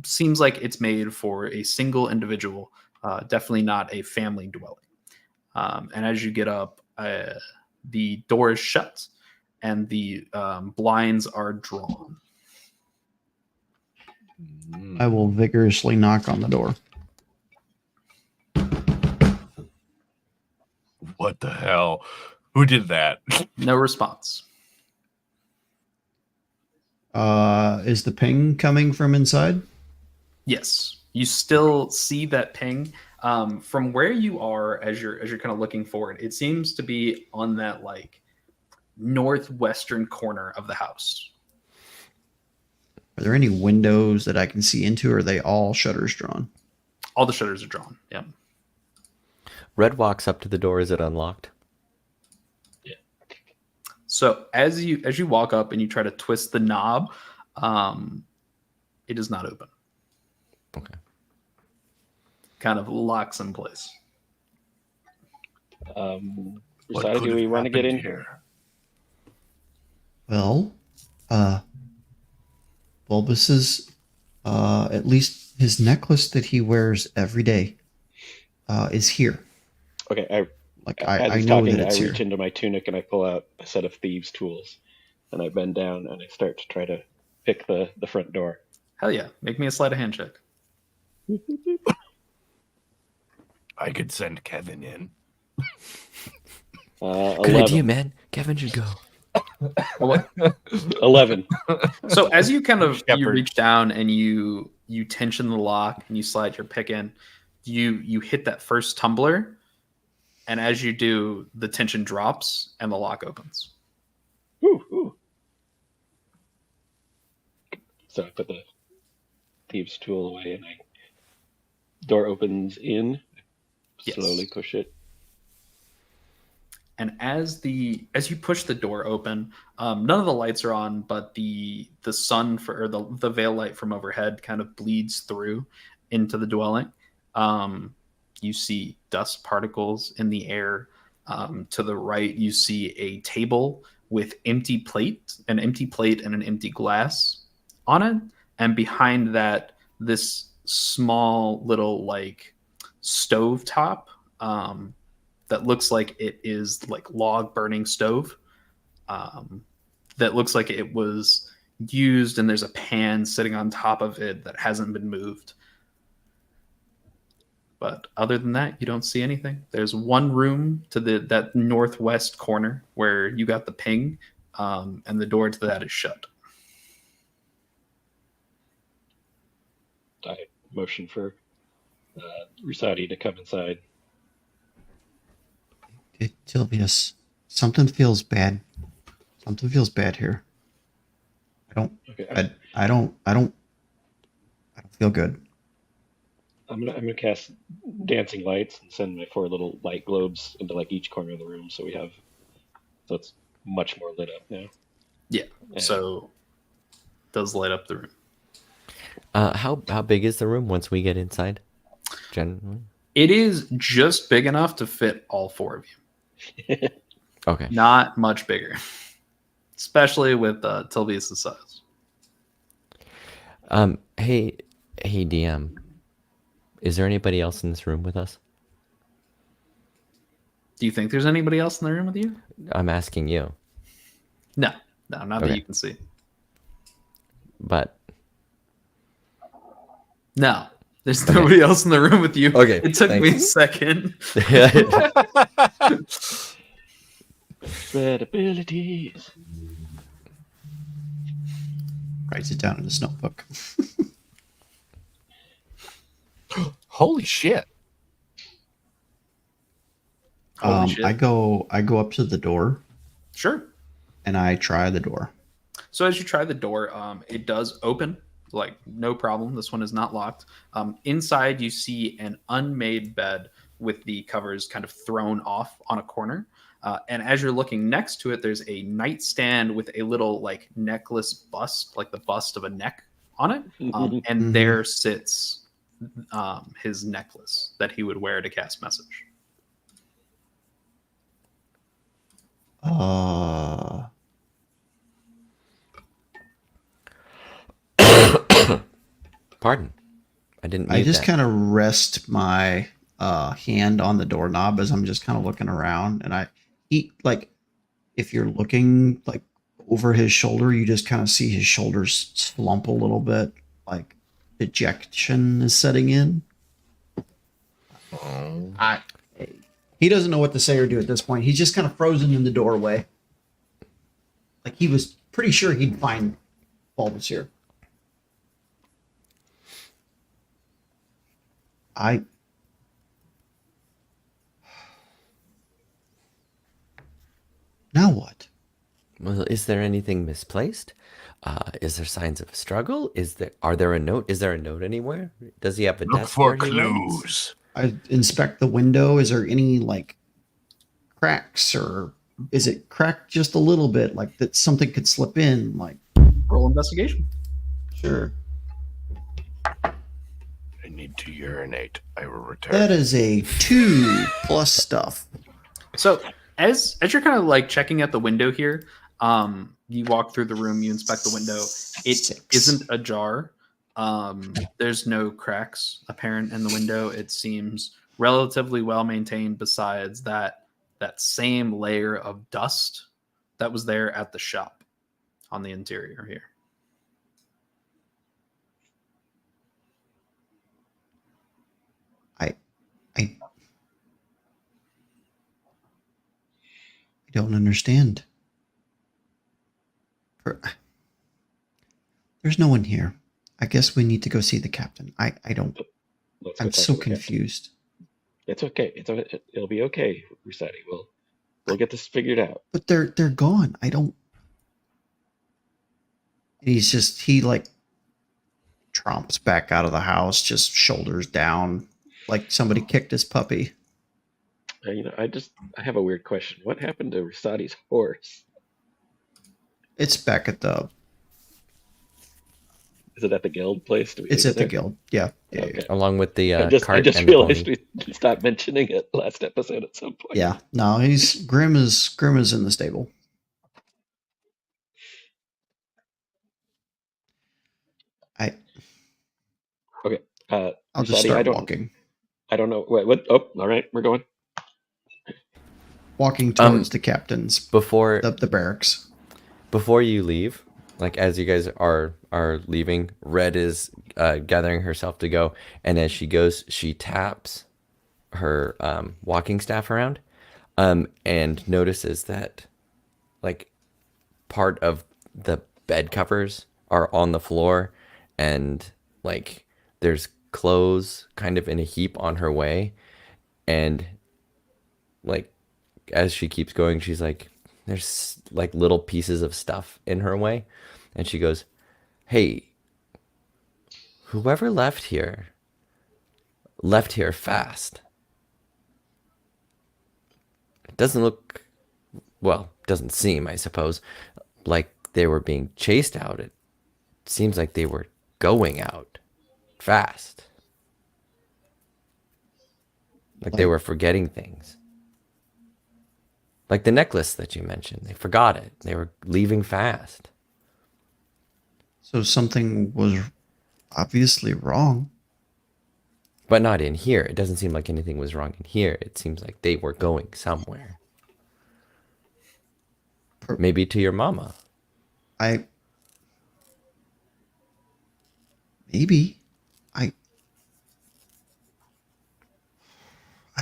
Seems like it's made for a single individual. Definitely not a family dwelling. And as you get up, the door is shut and the blinds are drawn. I will vigorously knock on the door. What the hell? Who did that? No response. Is the ping coming from inside? Yes, you still see that ping from where you are as you're kind of looking forward. It seems to be on that like northwestern corner of the house. Are there any windows that I can see into, or are they all shutters drawn? All the shutters are drawn. Yeah. Red walks up to the door. Is it unlocked? So as you walk up and you try to twist the knob, it is not open. Okay. Kind of locks in place. Rosati, do we want to get in here? Well, Bulbus's, at least his necklace that he wears every day, is here. Okay, I as know talking, that it's I reach here. into my tunic and I pull out a set of thieves' tools, and I bend down and I start to try to pick the front door. Hell yeah! Make me a sleight of hand check. I could send Kevin in. Good 11. idea, man. Kevin should go. 11. So as you kind of you Shepherd. reach down and you tension the lock and you slide your pick in, you hit that first tumbler, and as you do, the tension drops and the lock opens. Ooh, ooh. So I put the thieves' tool away and door opens in. Yes. Slowly push it. And as you push the door open, none of the lights are on, but the sun or the veil light from overhead kind of bleeds through into the dwelling. You see dust particles in the air. To the right, you see a table with an empty plate and an empty glass on it. And behind that, this small little like stove top that looks like it is like log burning stove. That looks like it was used, and there's a pan sitting on top of it that hasn't been moved. But other than that, you don't see anything. There's one room to that northwest corner where you got the ping, and the door to that is shut. I motion for Rusati to come inside. Tilvius, something feels bad. Something feels bad here. Okay, I don't feel good. I'm gonna cast dancing lights and send my 4 little light globes into like each corner of the room, so it's much more lit up now. Yeah. And So does light up the room. How big is the room once we get inside? Generally. It is just big enough to fit all 4 of you. Okay. Not much bigger, especially with Tilvius' size. Hey, DM. Is there anybody else in this room with us? Do you think there's anybody else in the room with you? I'm asking you. No, not that Okay. you can see. But No, there's nobody else in the room with you. Okay, It took me a thanks. second. Red abilities. Writes it down in his notebook. Holy shit. Holy shit. I go up to the door Sure. and I try the door. So as you try the door, it does open, like no problem. This one is not locked. Inside, you see an unmade bed with the covers kind of thrown off on a corner. And as you're looking next to it, there's a nightstand with a little like necklace bust, like the bust of a neck on it. And Mhm. there sits his necklace that he would wear to cast message. Pardon. I didn't I mute just that. kind of rest my hand on the doorknob as I'm just kind of looking around, and he like if you're looking like over his shoulder, you just kind of see his shoulders slump a little bit, like dejection is setting in. Oh. He doesn't know what to say or do at this point. He's just kind of frozen in the doorway. Like he was pretty sure he'd find Bulbous here. Now what? Well, is there anything misplaced? Is there signs of a struggle? Is there a note? Is there a note anywhere? Does he have a Look desk for where he writes? clues. I inspect the window. Is there any like cracks, or is it cracked just a little bit, like that something could slip in? Like, Roll investigation. sure. I need to urinate. I will return. That is a 2 plus stuff. So as you're kind of like checking out the window here, you walk through the room, you inspect the window. It 6. not ajar. There's no cracks apparent in the window. It seems relatively well maintained, besides that same layer of dust that was there at the shop on the interior here. I don't understand. There's no one here. I guess we need to go see the captain. I don't. Let's go I'm talk so to the captain. confused. It's okay. It'll be okay, Rusati. We'll get this figured out. But they're gone. I don't. He like tromps back out of the house, just shoulders down, like somebody kicked his puppy. I have a weird question. What happened to Rusati's horse? It's back at the. Is it at the guild place? Do we It's leave at it the there? guild. Yeah. Okay. Along with the I just cart and the realized pony. we stopped mentioning it last episode at some point. Yeah. No, he's Grim is in the stable. Okay. I'll just Rusati, start walking. I don't know. What? Oh, all right. We're going. Walking towards the captain's Before the barracks. before you leave, like as you guys are leaving, Red is gathering herself to go, and as she goes, she taps her walking staff around, and notices that like part of the bed covers are on the floor, and like there's clothes kind of in a heap on her way, and like as she keeps going, she's like, there's like little pieces of stuff in her way, and she goes, hey, whoever left here fast. It doesn't look, well, doesn't seem, I suppose, like they were being chased out. It seems like they were going out fast, like they were forgetting things. Like the necklace that you mentioned, they forgot it. They were leaving fast. So something was obviously wrong. But not in here. It doesn't seem like anything was wrong in here. It seems like they were going somewhere. Maybe to your mama. Maybe. I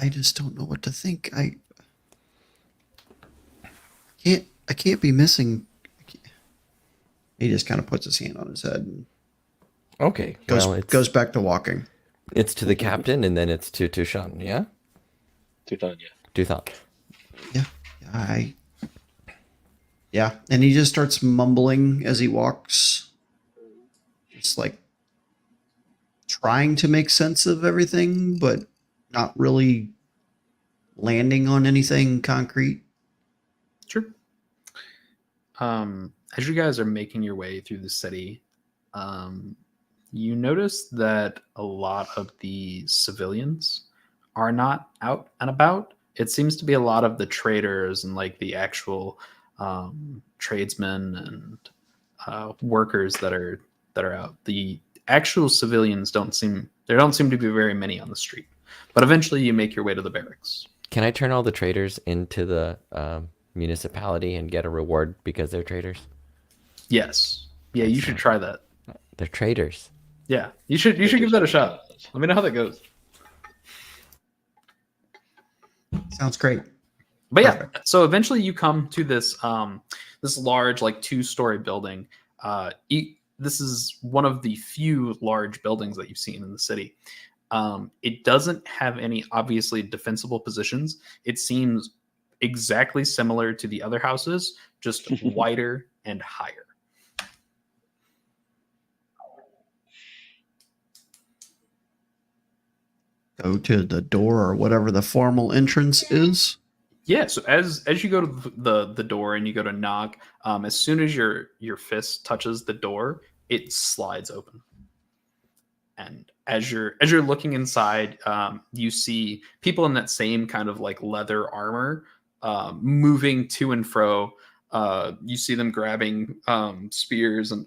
just don't know what to think. I can't be missing. He just kind of puts his hand on his head and Okay. goes back to walking. It's to the captain, and then it's to Tushan, yeah? Tuthan, yeah. Tuthan. Yeah, and he just starts mumbling as he walks. It's like trying to make sense of everything, but not really landing on anything concrete. Sure. As you guys are making your way through the city, you notice that a lot of the civilians are not out and about. It seems to be a lot of the traders and like the actual tradesmen and workers that are out. The actual civilians don't seem to be very many on the street. But eventually, you make your way to the barracks. Can I turn all the traders into the municipality and get a reward because they're traders? Yes. Yeah, you should try that. They're traders. Yeah, you should give that a shot. Let me know how that goes. Sounds great. But yeah, Perfect. so eventually you come to this this large like 2-story building. This is one of the few large buildings that you've seen in the city. It doesn't have any obviously defensible positions. It seems exactly similar to the other houses, just wider and higher. Go to the door or whatever the formal entrance is. Yeah, so as you go to the door and you go to knock, as soon as your fist touches the door, it slides open. And as you're looking inside, you see people in that same kind of like leather armor moving to and fro. You see them grabbing spears and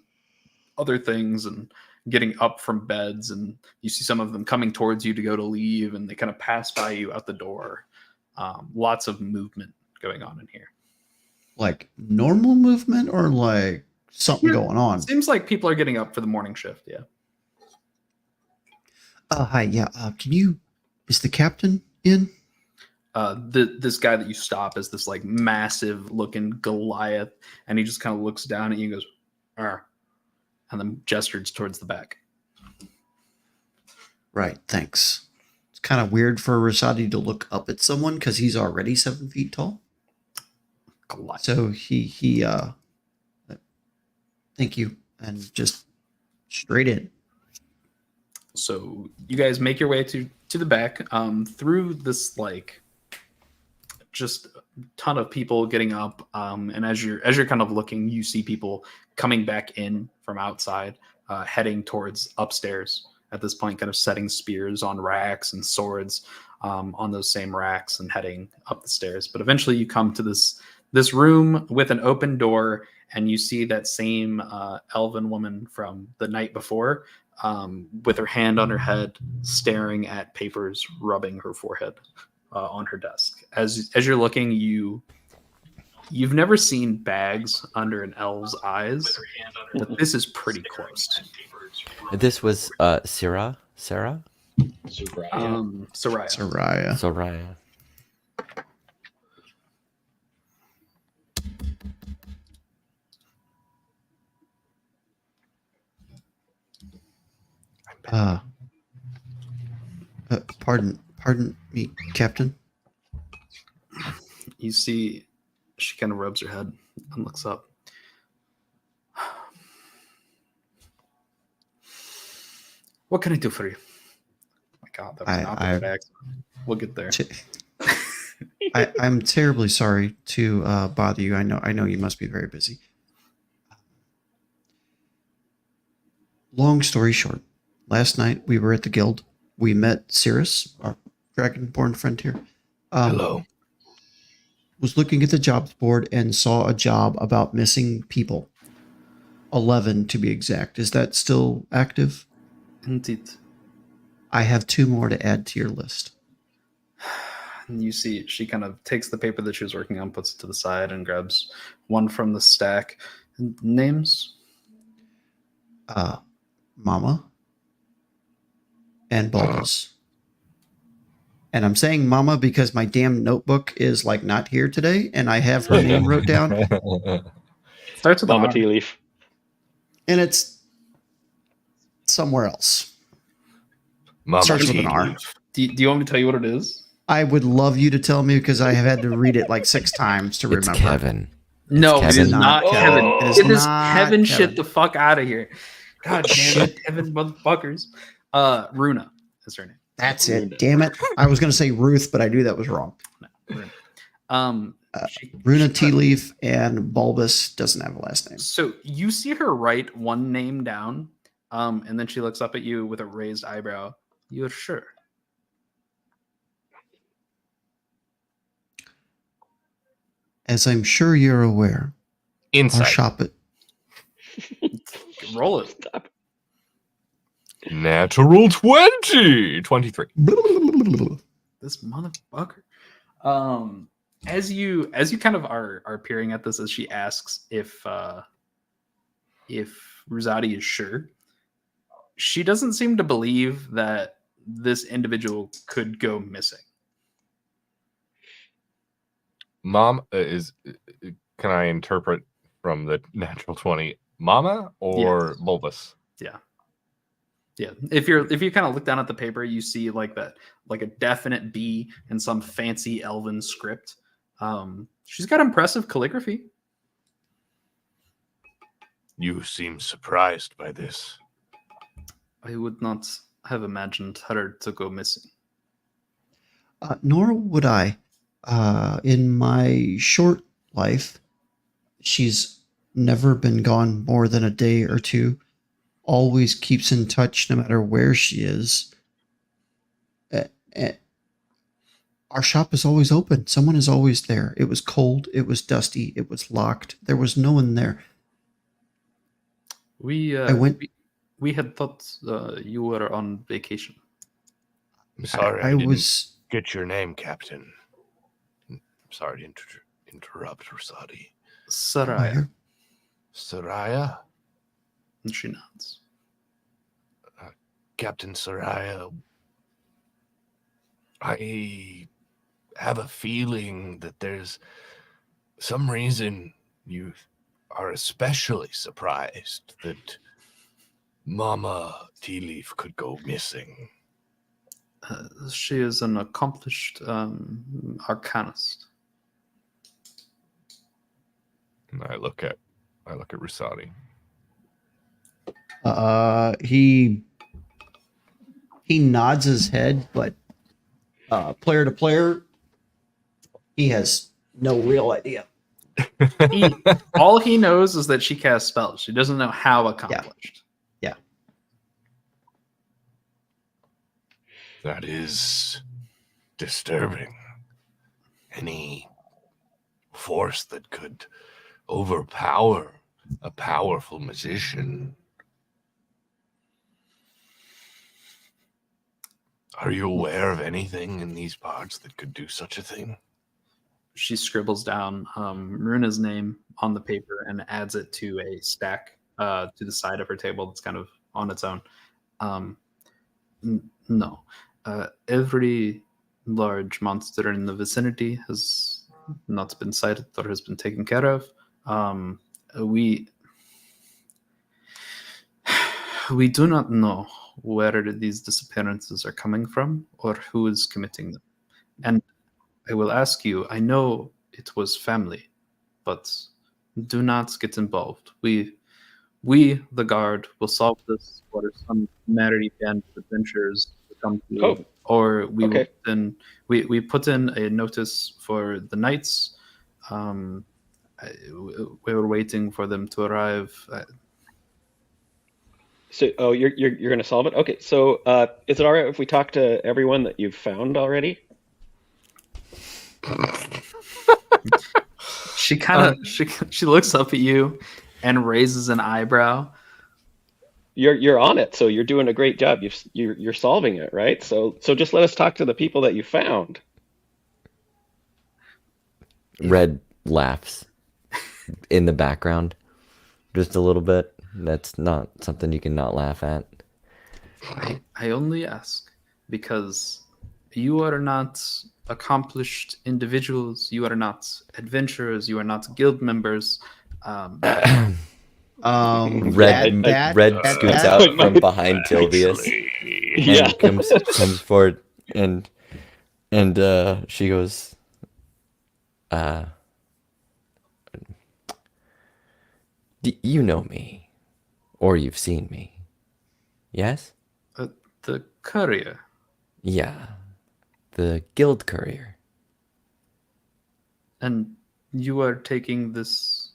other things and getting up from beds, and you see some of them coming towards you to go to leave, and they kind of pass by you out the door. Lots of movement going on in here. Like normal movement or like something Yeah. going on? Seems like people are getting up for the morning shift. Yeah. Hi. Yeah. Is the captain in? This guy that you stop is this like massive looking Goliath, and he just kind of looks down at you and goes, "Arr," and then gestures towards the back. Right. Thanks. It's kind of weird for Rosati to look up at someone because he's already 7 feet tall. Goliath. So he thank you, and just straight in. So you guys make your way to the back through this like just a ton of people getting up, and as you're kind of looking, you see people coming back in from outside, heading towards upstairs at this point, kind of setting spears on racks and swords on those same racks and heading up the stairs. But eventually you come to this room with an open door, and you see that same elven woman from the night before, with her hand on her head, staring at papers, rubbing her forehead on her desk. As you're looking, you've never seen bags under an elf's eyes, but this is pretty close. This was Sarah? Soraya. Soraya. Soraya. Pardon me, Captain. You see, she kind of rubs her head and looks up. What can I do for you? Oh my God, that was not the right accent. We'll get there. I'm terribly sorry to bother you. I know you must be very busy. Long story short, last night we were at the guild. We met Cirrus, our dragonborn friend here. Hello. Was looking at the jobs board and saw a job about missing people. 11 to be exact. Is that still active? Indeed. I have 2 more to add to your list. And you see, she kind of takes the paper that she was working on, puts it to the side, and grabs one from the stack. Names? Mama and Baldus. And I'm saying Mama because my damn notebook is like not here today, and I have her name wrote down, Starts with Mama R. tea leaf. and it's somewhere else. Mama Starts with tea an R. leaf. Do you want me to tell you what it is? I would love you to tell me because I have had to read it like 6 times to It's remember. Kevin. No, it Kevin. is not Oh. Kevin. It is Get this not Kevin shit Kevin. the fuck out of here. God damn it, Kevin motherfuckers. Runa is her name. That's it. Damn it. I was going to say Ruth, but I knew that was wrong. No, Runa. Runa she- Tea Leaf and Bulbous doesn't have a last name. So you see her write one name down, and then she looks up at you with a raised eyebrow. You're sure? As I'm sure you're aware, our Insight. shop at Roll it. Stop. Natural 20. 23. This motherfucker. As you kind of are peering at this, as she asks if Rosati is sure, she doesn't seem to believe that this individual could go missing. Mom can I interpret from the natural 20 Mama or Yes. Bulbous? Yeah. If you kind of look down at the paper, you see like a definite B and some fancy elven script. She's got impressive calligraphy. You seem surprised by this. I would not have imagined her to go missing. nor would I. In my short life, she's never been gone more than a day or two. Always keeps in touch no matter where she is. Our shop is always open. Someone is always there. It was cold. It was dusty. It was locked. There was no one there. We I went. we had thought you were on vacation. I'm sorry I didn't was. get your name, Captain. I'm sorry to interrupt, Rosati. Saraya. Soraya? And she nods. Captain Soraya, I have a feeling that there's some reason you are especially surprised that Mama Tea Leaf could go missing. She is an accomplished arcanist. And I look at Rosati. He nods his head, but player to player, he has no real idea. All he knows is that she casts spells. She doesn't know how accomplished. Yeah. That is disturbing. Any force that could overpower a powerful magician. Are you aware of anything in these parts that could do such a thing? She scribbles down Runa's name on the paper and adds it to a stack to the side of her table that's kind of on its own. No. Every large monster in the vicinity has not been sighted or has been taken care of. We do not know where these disappearances are coming from or who is committing them. And I will ask you, I know it was family, but do not get involved. We, the guard, will solve this, or some merry band of adventurers will come to you. Oh, Or we okay. will then we put in a notice for the knights. We were waiting for them to arrive. So, you're going to solve it? Okay. So, is it all right if we talk to everyone that you've found already? She kind of she looks up at you and raises an eyebrow. You're on it, so you're doing a great job. You're solving it, right? So just let us talk to the people that you found. Red laughs in the background just a little bit. That's not something you can not laugh at. I only ask because you are not accomplished individuals. You are not adventurers. You are not guild members. Red that scoots out from behind Tilvius Yeah. and comes forward and she goes, you know me, or you've seen me, yes? The courier. Yeah, the guild courier. And You are taking this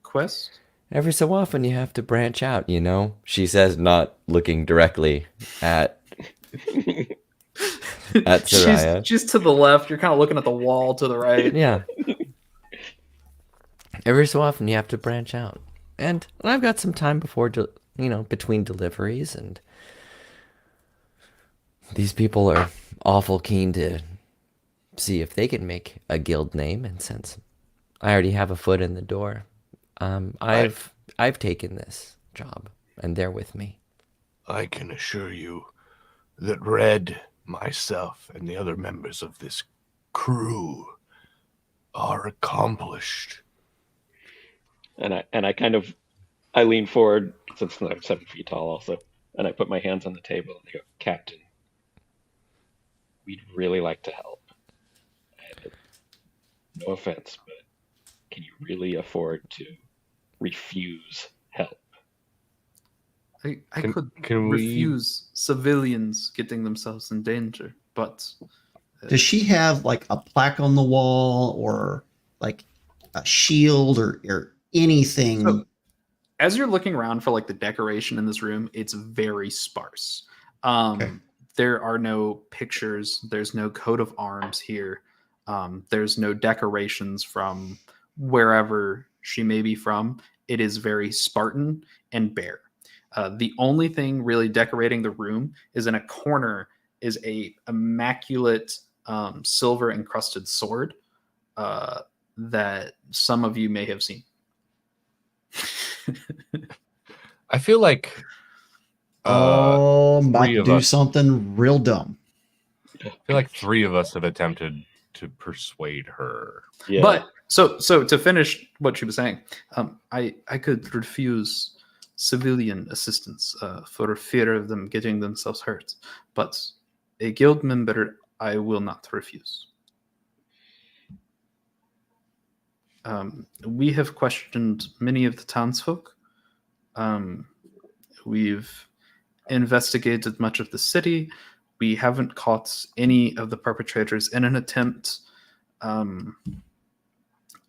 quest? Every so often you have to branch out, you know? She says, not looking directly at Soraya. she's to the left. You're kind of looking at the wall to the right. Yeah. Every so often you have to branch out. And I've got some time before, between deliveries, and these people are awful keen to see if they can make a guild name, and since I already have a foot in the door, I've taken this job, and they're with me. I can assure you that Red, myself, and the other members of this crew are accomplished. And I lean forward since I'm 7 feet tall also, and I put my hands on the table and I go, Captain, we'd really like to help. And no offense, but can you really afford to refuse help? I Can- could can we- refuse civilians getting themselves in danger, but Does she have like a plaque on the wall or like a shield or anything? So, as you're looking around for like the decoration in this room, it's very sparse. Okay. There are no pictures. There's no coat of arms here. There's no decorations from wherever she may be from. It is very Spartan and bare. The only thing really decorating the room is in a corner is a immaculate silver encrusted sword that some of you may have seen. I feel like I'm about three to of do us- something real dumb. I feel like 3 of us have attempted to persuade her. Yeah. But so to finish what she was saying, I could refuse civilian assistance for fear of them getting themselves hurt, but a guild member I will not refuse. We have questioned many of the townsfolk. We've investigated much of the city. We haven't caught any of the perpetrators in an attempt. All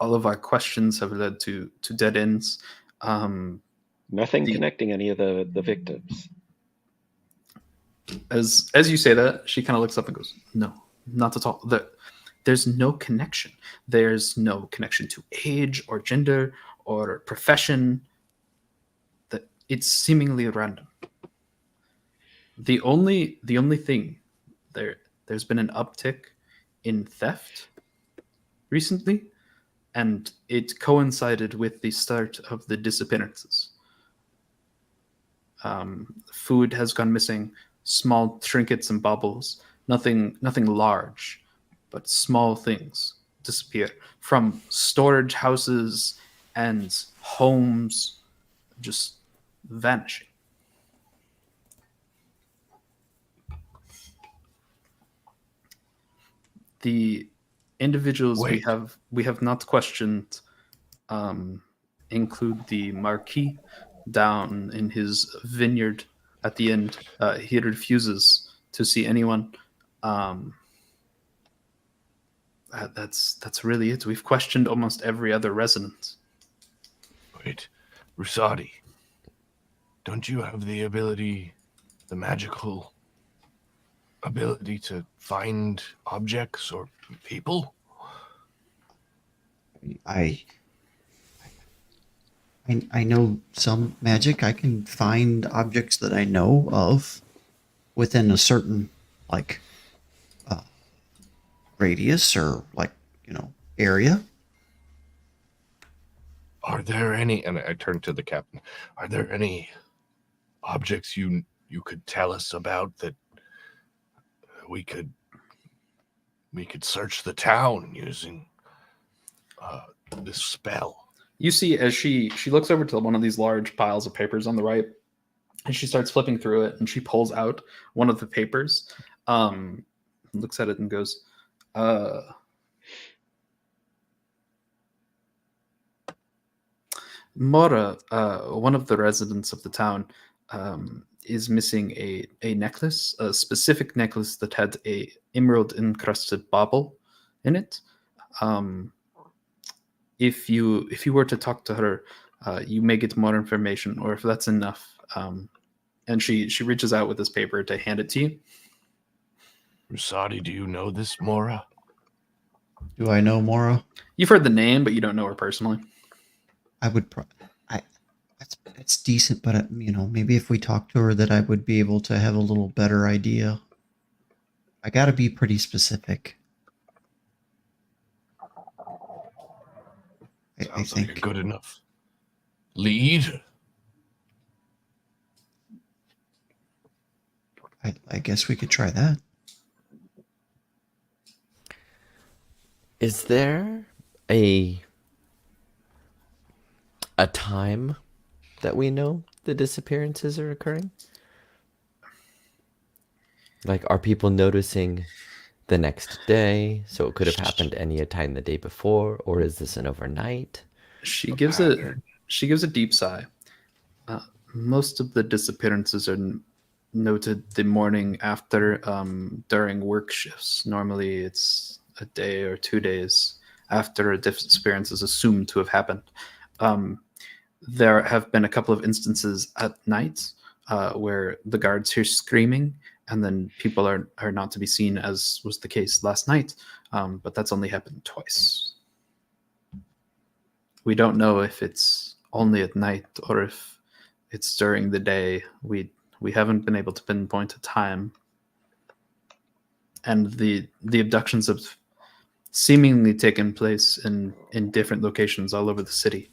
of our questions have led to dead ends. Nothing the- connecting any of the victims. As you say that, she kind of looks up and goes, "No, not at all. There's no connection. There's no connection to age or gender or profession. That it's seemingly random. The only thing there's been an uptick in theft recently, and it coincided with the start of the disappearances. Food has gone missing, small trinkets and baubles, nothing large, but small things disappear from storage houses and homes, just vanishing. The individuals Wait. we have not questioned include the Marquis down in his vineyard at the end. He refuses to see anyone. That's really it. We've questioned almost every other resident. Wait, Rusadi, don't you have the magical ability to find objects or people? I know some magic. I can find objects that I know of within a certain radius or area. Are there any, and I turn to the captain, are there any objects you could tell us about that we could search the town using this spell? You see, as she looks over to one of these large piles of papers on the right, and she starts flipping through it, and she pulls out one of the papers, looks at it and goes, Mora, one of the residents of the town, is missing a necklace, a specific necklace that had a emerald encrusted bauble in it. if you were to talk to her, you may get more information, or if that's enough. And she reaches out with this paper to hand it to you. Rusadi, do you know this Mora? Do I know Mora? You've heard the name, but you don't know her personally. I would. That's decent, but maybe if we talk to her, that I would be able to have a little better idea. I got to be pretty specific. I Sounds like a think. good enough lead. I guess we could try that. Is there a time that we know the disappearances are occurring? Like, are people noticing the next day? So it could have happened any time the day before, or is this an overnight? She gives a deep sigh. Most of the disappearances are noted the morning after, during work shifts. Normally, it's a day or 2 days after a disappearance is assumed to have happened. There have been a couple of instances at night where the guards hear screaming, and then people are not to be seen, as was the case last night. But that's only happened twice. We don't know if it's only at night or if it's during the day. We haven't been able to pinpoint a time. And the abductions have seemingly taken place in different locations all over the city.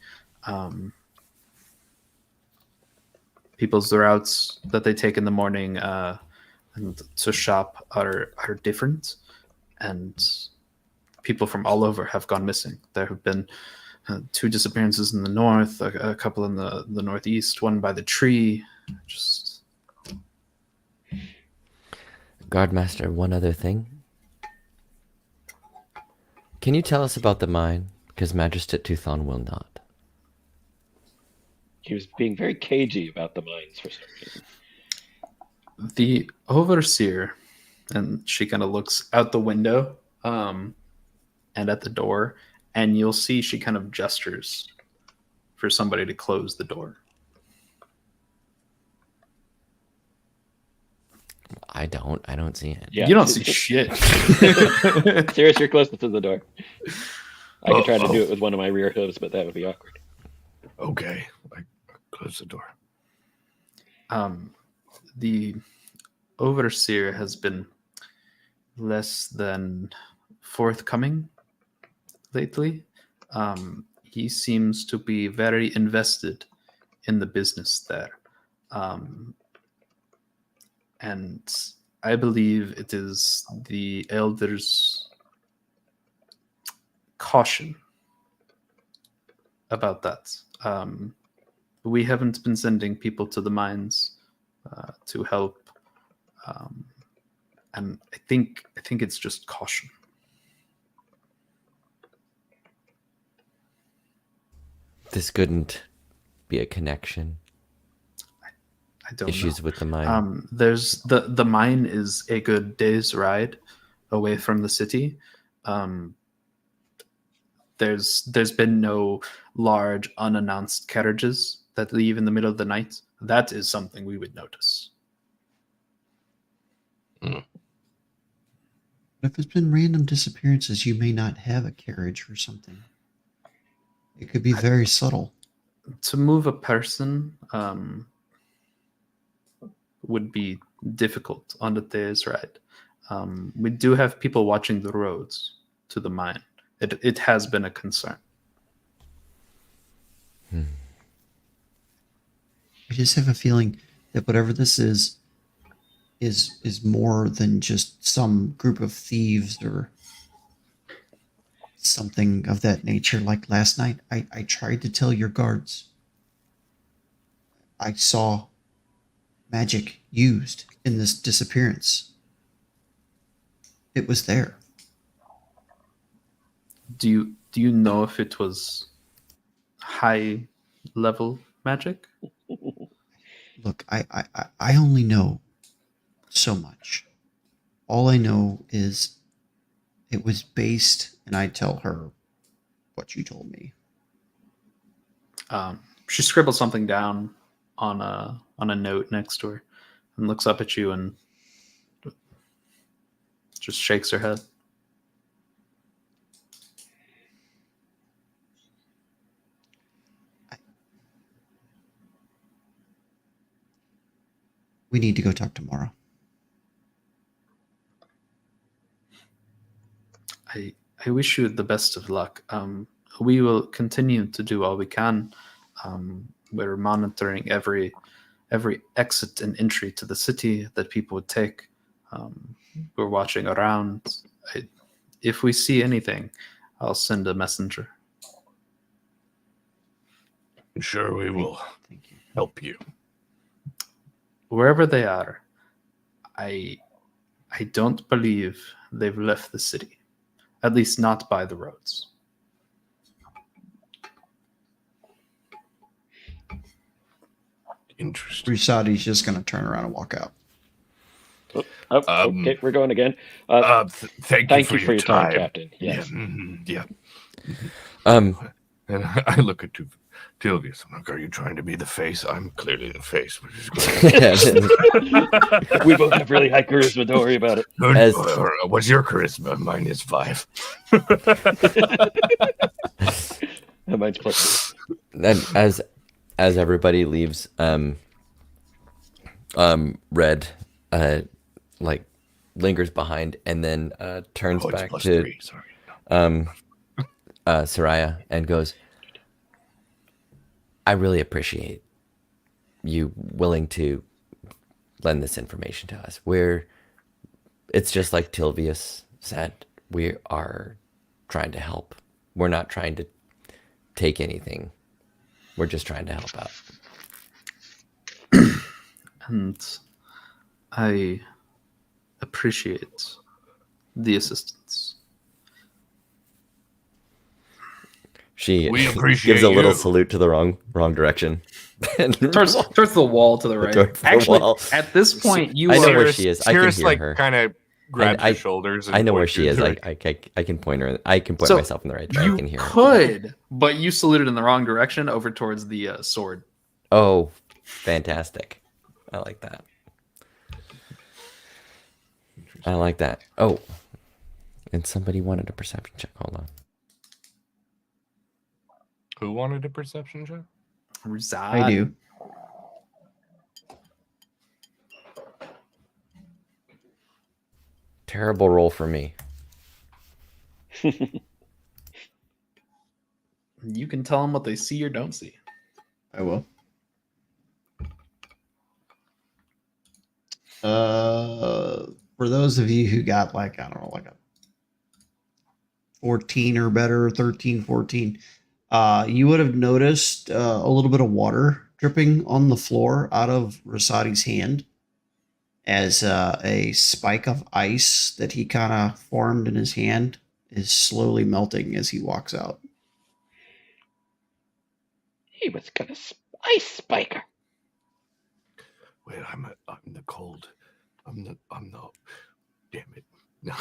People's routes that they take in the morning and to shop are different, and people from all over have gone missing. There have been 2 disappearances in the north, a couple in the northeast, one by the tree. Just Guardmaster, one other thing. Can you tell us about the mine? Because Magistrate Tuthon will not. He was being very cagey about the mines for some reason. the overseer, and she kind of looks out the window and at the door, and you'll see she kind of gestures for somebody to close the door. I don't see it. Yeah. You don't see shit. Serious, you're closest to the door. I could try to do it with one of my rear hooves, but that would be awkward. Okay, I close the door. The overseer has been less than forthcoming lately. He seems to be very invested in the business there. And I believe it is the elders' caution about that. We haven't been sending people to the mines to help, and I think it's just caution. This couldn't be a connection. I don't Issues know. with the mine. There's the mine is a good day's ride away from the city. There's been no large unannounced carriages that leave in the middle of the night. That is something we would notice. If it's been random disappearances, you may not have a carriage or something. It could be very subtle. To move a person would be difficult on the day's ride. We do have people watching the roads to the mine. It has been a concern. I just have a feeling that whatever this is more than just some group of thieves or something of that nature. Like last night, I tried to tell your guards. I saw magic used in this disappearance. It was there. Do you know if it was high level magic? Look, I only know so much. All I know is it was based, and I tell her what you told me. She scribbles something down on a note next to her and looks up at you and just shakes her head. We need to go talk tomorrow. I wish you the best of luck. We will continue to do all we can. We're monitoring every exit and entry to the city that people would take. We're watching around. If we see anything, I'll send a messenger. Sure, we will Thank you. help you. Wherever they are, I don't believe they've left the city. At least not by the roads. Interesting. Rusadi's just going to turn around and walk out. Okay, we're going again. Thank you for your time, Captain. Yes. Yeah. Um, And I look at Tilvius. I'm like, are you trying to be the face? I'm clearly the face, which is great. We both have really high charisma. Don't worry about it. As- What's your charisma? Mine is 5. Mine's +2. and as everybody leaves, Red like lingers behind and then turns Oh, it's back to +3. Sorry. Soraya and goes, I really appreciate you willing to lend this information to us. It's just like Tilvius said, we are trying to help. We're not trying to take anything. We're just trying to help out. And I appreciate the assistance. She We appreciate gives a little you. salute to the wrong direction. Towards the wall to the right. Towards the Actually, wall. at this point, you I know are. where she is. I can Cirrus, hear like, her. kind of grabs I- your shoulders. And I know where points she you is. to I can point her. I can point So, myself in the right direction. I You can hear her. could, but you saluted in the wrong direction over towards the sword. Oh, fantastic. I like that. I like that. Oh, and somebody wanted a perception check. Hold on. Who wanted a perception check? I do. Terrible roll for me. You can tell them what they see or don't see. I will. For those of you who got like, I don't know, like a 14 or better, 13, 14, you would have noticed a little bit of water dripping on the floor out of Rasadi's hand as a spike of ice that he kind of formed in his hand is slowly melting as he walks out. He was gonna ice spiker. Wait, I'm the cold. I'm the. Damn it. No.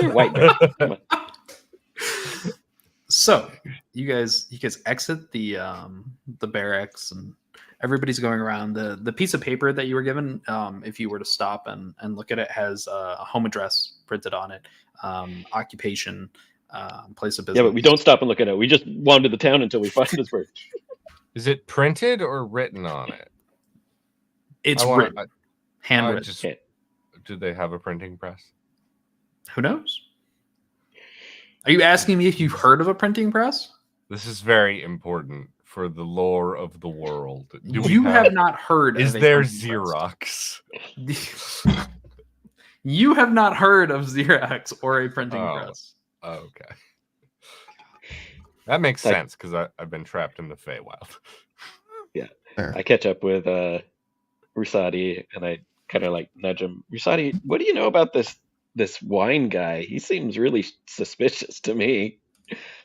You're white man. Come on. So you guys exit the barracks and everybody's going around. The piece of paper that you were given, if you were to stop and look at it, has a home address printed on it, occupation, place of business. Yeah, but we don't stop and look at it. We just wander the town until we find this bird. Is it printed or written on it? It's I wanna- written, I handwritten. just, Okay. do they have a printing press? Who knows? Are you asking me if you've heard of a printing press? This is very important for the lore of the world. Do we You have not heard. Is of a there printing press. Xerox? You have not heard of Xerox or a printing Oh. press. Okay. That makes Like- sense because I've been trapped in the Feywild. Fair. I catch up with Rusadi and I kind of like nudge him. Rusadi, what do you know about this wine guy? He seems really suspicious to me.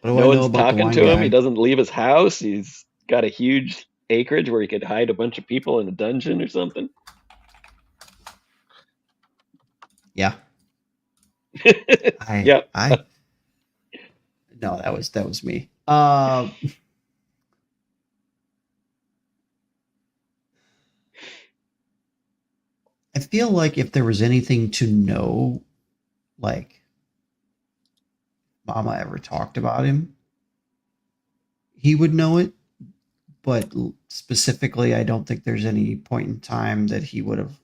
What do No I know one's about the talking wine to him. guy? He doesn't leave his house. He's got a huge acreage where he could hide a bunch of people in a dungeon or something. Yeah. Yeah. No, that was me. I feel like if there was anything to know, like Mama ever talked about him, he would know it. But specifically, I don't think there's any point in time that he would have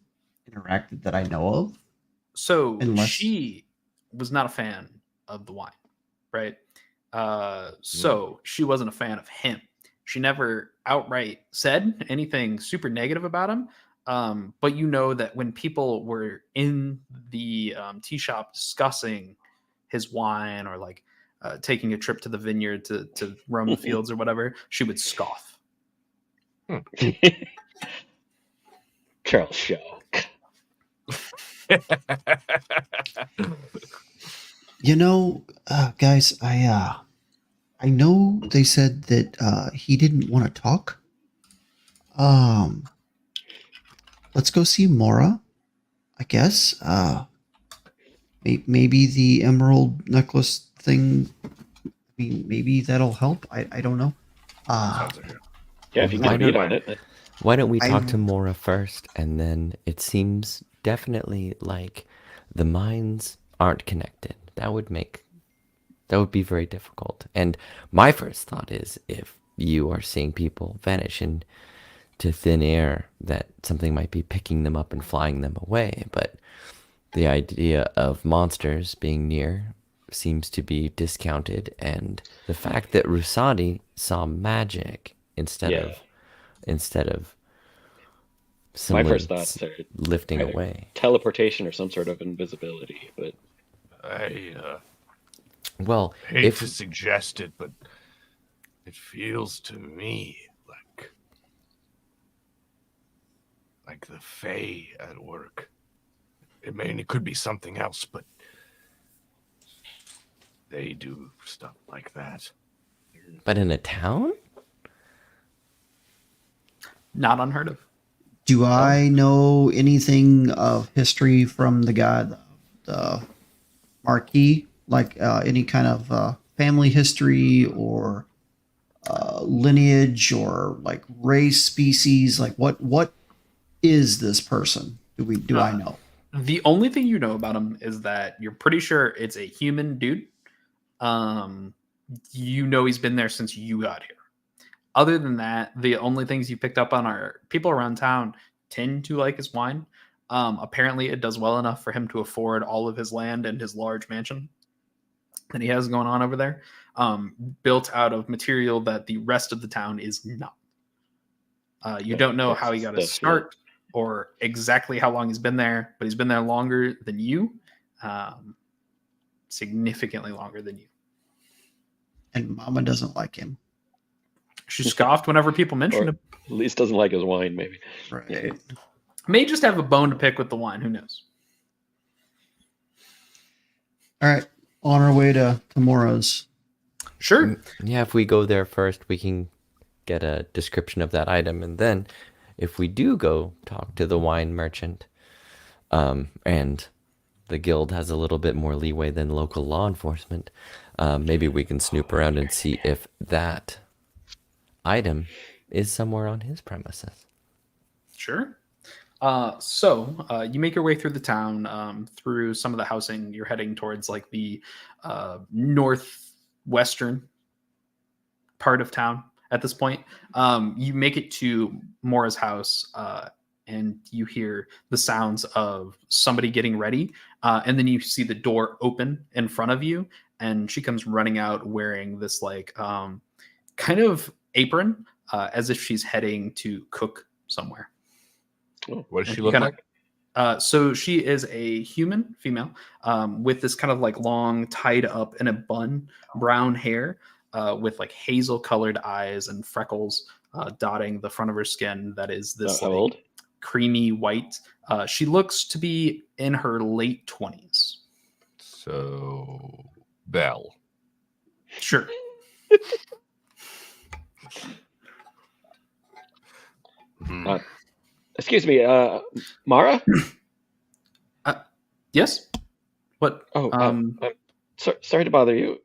interacted that I know of. So Unless she was not a fan of the wine, right? Mm. So she wasn't a fan of him. She never outright said anything super negative about him. But you know that when people were in the tea shop discussing his wine or like taking a trip to the vineyard to roam the fields or whatever, she would scoff. Charles Shaw. guys, I know they said that he didn't want to talk. Let's go see Mora, I guess. Maybe the emerald necklace thing. I mean, maybe that'll help. I don't know. Sounds like it. Yeah, if you Why get a beat don't- on it. Why don't we talk I- to Mora first, and then it seems definitely like the minds aren't connected. That would be very difficult. And my first thought is, if you are seeing people vanish into thin air, that something might be picking them up and flying them away. But the idea of monsters being near seems to be discounted, and the fact that Rusadi saw magic instead Yeah. of My someone first thoughts are lifting either away. teleportation or some sort of invisibility, but I Well, hate if to suggest it, but it feels to me like the Fae at work. It could be something else, but they do stuff like that. but in a town, Not unheard of. Do I know anything of history from the guy, the Marquis? Like any kind of family history or lineage or like race, species? Like what is this person? Do I know? The only thing you know about him is that you're pretty sure it's a human dude. You know he's been there since you got here. Other than that, the only things you picked up on are people around town tend to like his wine. Apparently, it does well enough for him to afford all of his land and his large mansion that he has going on over there, built out of material that the rest of the town is not. You don't know how he got his start or exactly how long he's been there, but he's been there longer than you, significantly longer than you. And Mama doesn't like him. She scoffed whenever people mentioned or him. at least doesn't like his wine, maybe. Right. May just have a bone to pick with the wine. Who knows? All right. On our way to Mora's. Sure. yeah, if we go there first, we can get a description of that item, and then if we do go talk to the wine merchant, and the guild has a little bit more leeway than local law enforcement, maybe we can snoop around and see if that item is somewhere on his premises. Sure. So you make your way through the town, through some of the housing. You're heading towards like the northwestern part of town at this point. You make it to Mora's house, and you hear the sounds of somebody getting ready. And then you see the door open in front of you, and she comes running out wearing this like kind of apron, as if she's heading to cook somewhere. What does she You look kinda- like? So she is a human female, with this kind of like long tied up in a bun brown hair, with like hazel colored eyes and freckles dotting the front of her skin. That is this How like old? creamy white. She looks to be in her late 20s. So, Belle. Sure. Hmm. Excuse me, Mara? Yes. What? Oh, I'm sorry to bother you.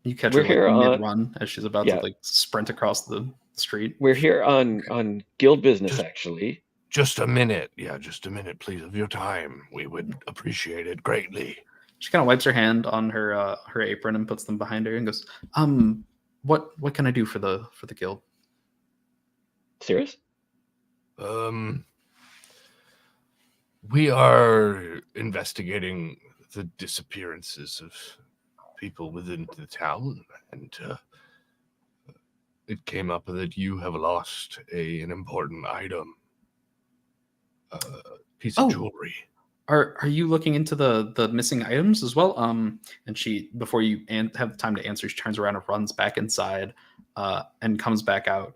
You catch We're her like here on mid-run as she's about to yeah. like sprint across the street. We're here on guild business Just- actually. Just a minute. Yeah, just a minute, please, of your time. We would appreciate it greatly. She kind of wipes her hand on her apron and puts them behind her and goes, what can I do for the guild? Serious? We are investigating the disappearances of people within the town, and it came up that you have lost an important item, piece of jewelry. Are you looking into the missing items as well? And she, before you have time to answer, she turns around and runs back inside, and comes back out.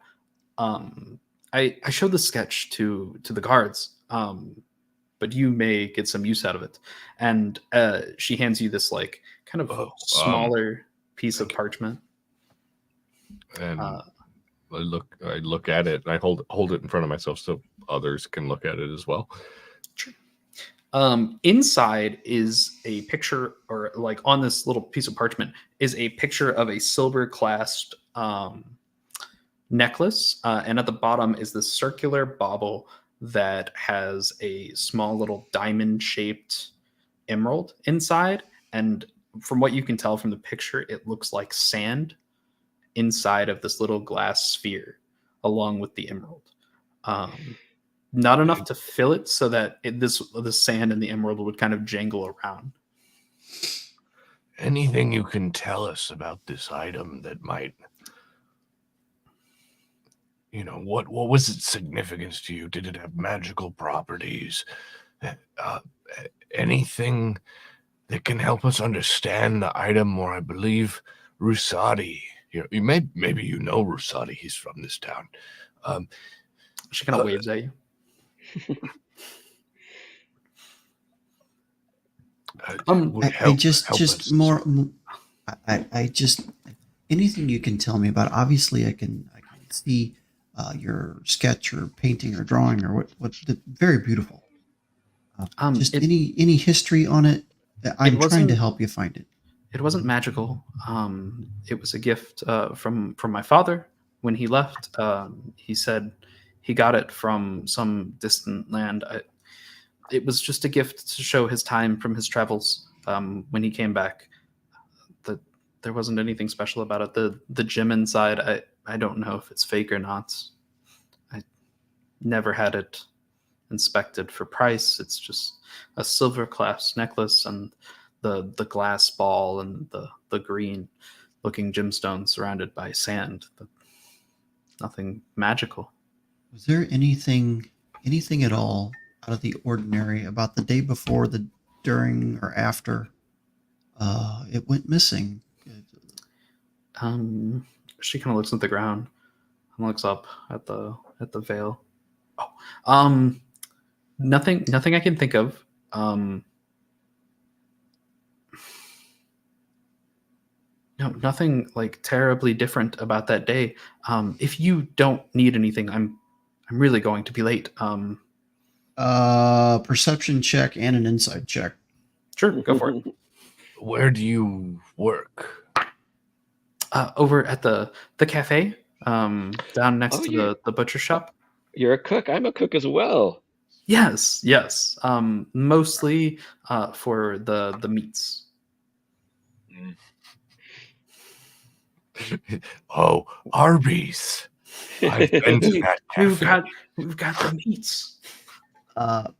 I showed the sketch to the guards, but you may get some use out of it. And she hands you this like kind of smaller piece of parchment. And I look at it, and I hold it in front of myself so others can look at it as well. Inside is a picture, or like on this little piece of parchment is a picture of a silver clasped necklace, and at the bottom is this circular bauble that has a small little diamond shaped emerald inside. And from what you can tell from the picture, it looks like sand inside of this little glass sphere along with the emerald. Not enough to fill it so that the sand and the emerald would kind of jangle around. Anything you can tell us about this item that might, what was its significance to you? Did it have magical properties? Anything that can help us understand the item more? I believe Rusadi, maybe you know Rusadi. He's from this town. She kind of waves at you. Anything you can tell me about. Obviously, I can see your sketch or painting or drawing or what very beautiful. Any history on it. I'm trying to help you find it. It wasn't magical. It was a gift from my father when he left. He said he got it from some distant land. It was just a gift to show his time from his travels. When he came back, there wasn't anything special about it. The gem inside, I don't know if it's fake or not. I never had it inspected for price. It's just a silver clasp necklace and the glass ball and the green looking gemstone surrounded by sand. But nothing magical. Was there anything at all out of the ordinary about the day before, the during, or after it went missing? She kind of looks at the ground and looks up at the veil. Nothing I can think of. No, nothing like terribly different about that day. If you don't need anything, I'm really going to be late. Perception check and an insight check. Sure, go for it. Where do you work? Over at the cafe, down next to the butcher shop. You're a cook. I'm a cook as well. Yes. Mostly for the meats. Oh, Arby's. I've been to that cafe. We've got the meats.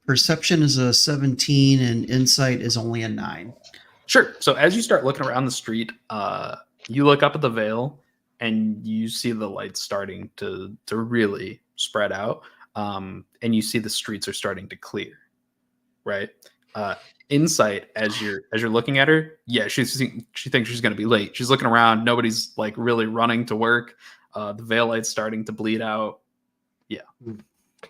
Perception is a 17 and insight is only a 9. Sure. So as you start looking around the street, you look up at the veil and you see the lights starting to really spread out. And you see the streets are starting to clear. Right. Insight, as you're looking at her, she thinks she's going to be late. She's looking around. Nobody's like really running to work. The veil light's starting to bleed out. Yeah.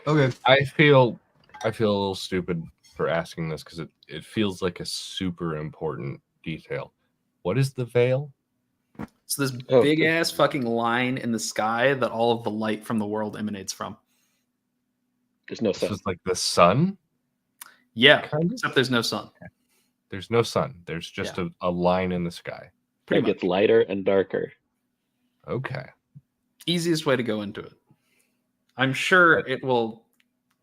Okay. I feel a little stupid for asking this because it feels like a super important detail. What is the veil? So this big ass fucking line in the sky that all of the light from the world emanates from. There's no sun. This is like the sun? Yeah, except there's no sun. There's no sun. There's just a line in the sky. Pretty It much. gets lighter and darker. Okay. Easiest way to go into it. I'm sure it will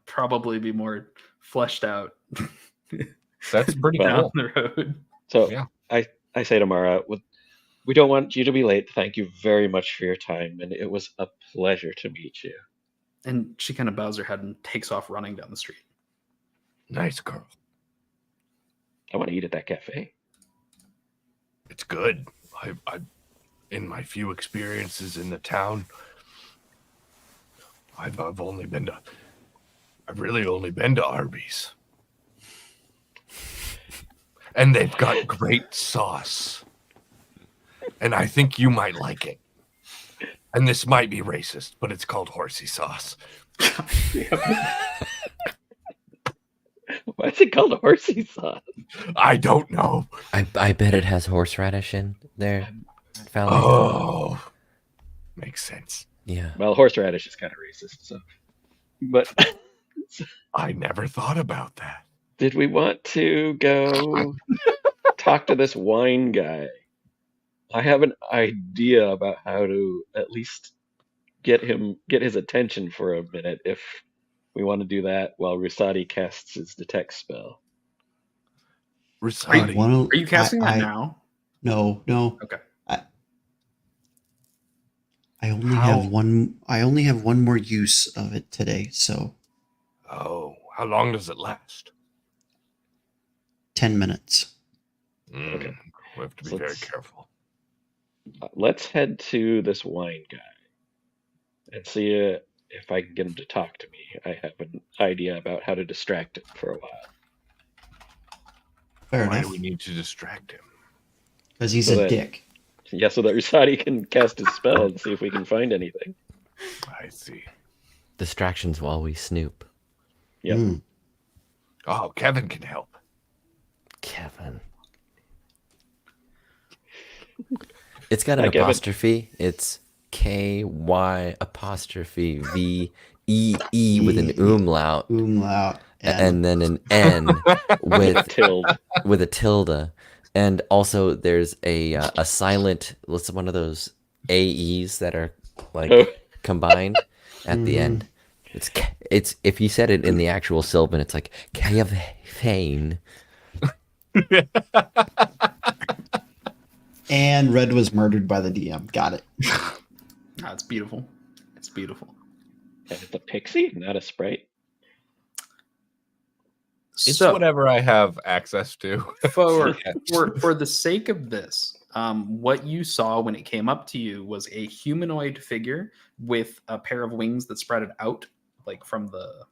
probably be more fleshed out That's pretty down cool. the road. So Yeah. I say to Mara, we don't want you to be late. Thank you very much for your time, and it was a pleasure to meet you. And she kind of bows her head and takes off running down the street. Nice girl. I want to eat at that cafe. It's good. I in my few experiences in the town, I've really only been to Arby's. And they've got great sauce. And I think you might like it. And this might be racist, but it's called horsey sauce. Why is it called horsey sauce? I don't know. I bet it has horseradish in there. Fallon. Oh, makes sense. Yeah. Well, horseradish is kind of racist, so. But I never thought about that. did we want to go talk to this wine guy? I have an idea about how to at least get his attention for a minute if we want to do that while Rusadi casts his detect spell. Risati. Are you casting that now? No. Okay. I only How- have one. I only have one more use of it today, so Oh, how long does it last? 10 minutes. Okay. We have to be So very let's- careful. Let's head to this wine guy and see if I can get him to talk to me. I have an idea about how to distract him for a while. Fair Why enough, do we need to distract him? because he's So a that- dick. Yeah, so that Rusadi can cast his spell and see if we can find anything. I see. Distractions while we snoop. Yep. Mm. Oh, Kevin can help. Kevin. It's got an Hi, Kevin. apostrophe. It's KY apostrophe VEE with an umlaut Umlaut. and then an N with Tilled. with a tilde. And also there's a silent, what's one of those AEs that are like Oh. combined at the end. It's if you said it in the actual Sylvan, it's like Kevin. And Red was murdered by the DM. Got it. It's beautiful. It's beautiful. And it's a pixie, not a sprite. It's So, whatever I have access to. for the sake of this, what you saw when it came up to you was a humanoid figure with a pair of wings that spread it out, like from the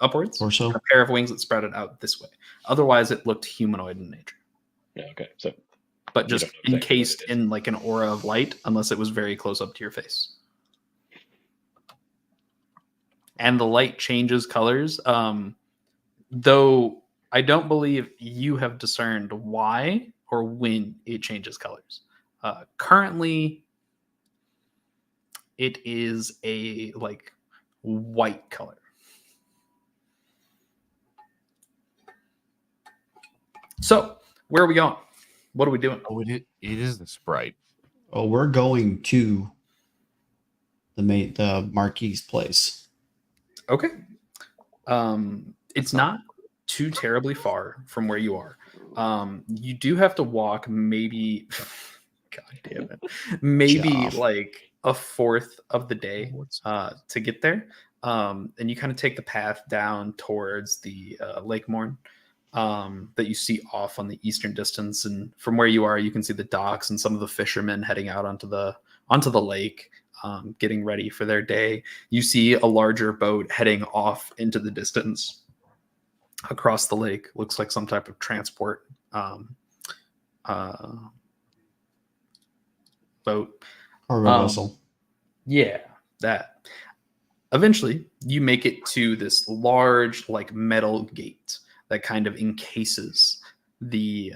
upwards, Torso. a pair of wings that spread it out this way. Otherwise, it looked humanoid in nature, Yeah, okay, so but You just don't know exactly what encased it is. in like an aura of light, unless it was very close up to your face. And the light changes colors. Though I don't believe you have discerned why or when it changes colors. Currently, it is a like white color. So, where are we going? What are we doing? Oh, it is the sprite. Oh, we're going to the Marquis place. Okay. It's not too terribly far from where you are. You do have to walk maybe God damn it. Maybe Joff. like a fourth of the day to get there. And you kind of take the path down towards the Lake Morn that you see off on the eastern distance. And from where you are, you can see the docks and some of the fishermen heading out onto the lake, getting ready for their day. You see a larger boat heading off into the distance across the lake. Looks like some type of transport boat. Cargo vessel. Yeah, that. Eventually, you make it to this large, like metal gate that kind of encases the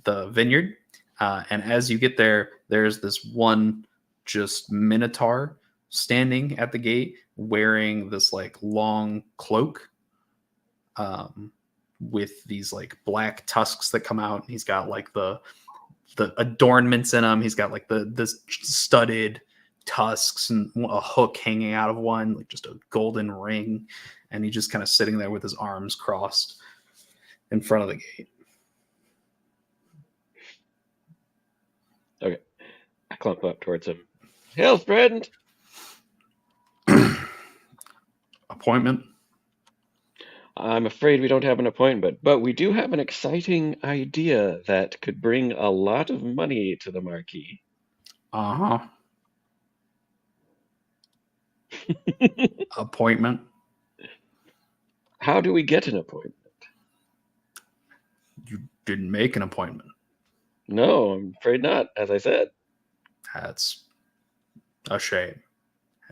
vineyard. And as you get there, there's this one just minotaur standing at the gate, wearing this like long cloak, with these like black tusks that come out. He's got like the adornments in him. He's got like the studded tusks and a hook hanging out of one, like just a golden ring. And he's just kind of sitting there with his arms crossed in front of the gate. Okay. I clump up towards him. Hail, friend! Appointment? I'm afraid we don't have an appointment, but we do have an exciting idea that could bring a lot of money to the Marquis. Uh-huh. Appointment? How do we get an appointment? You didn't make an appointment. No, I'm afraid not, as I said. That's a shame.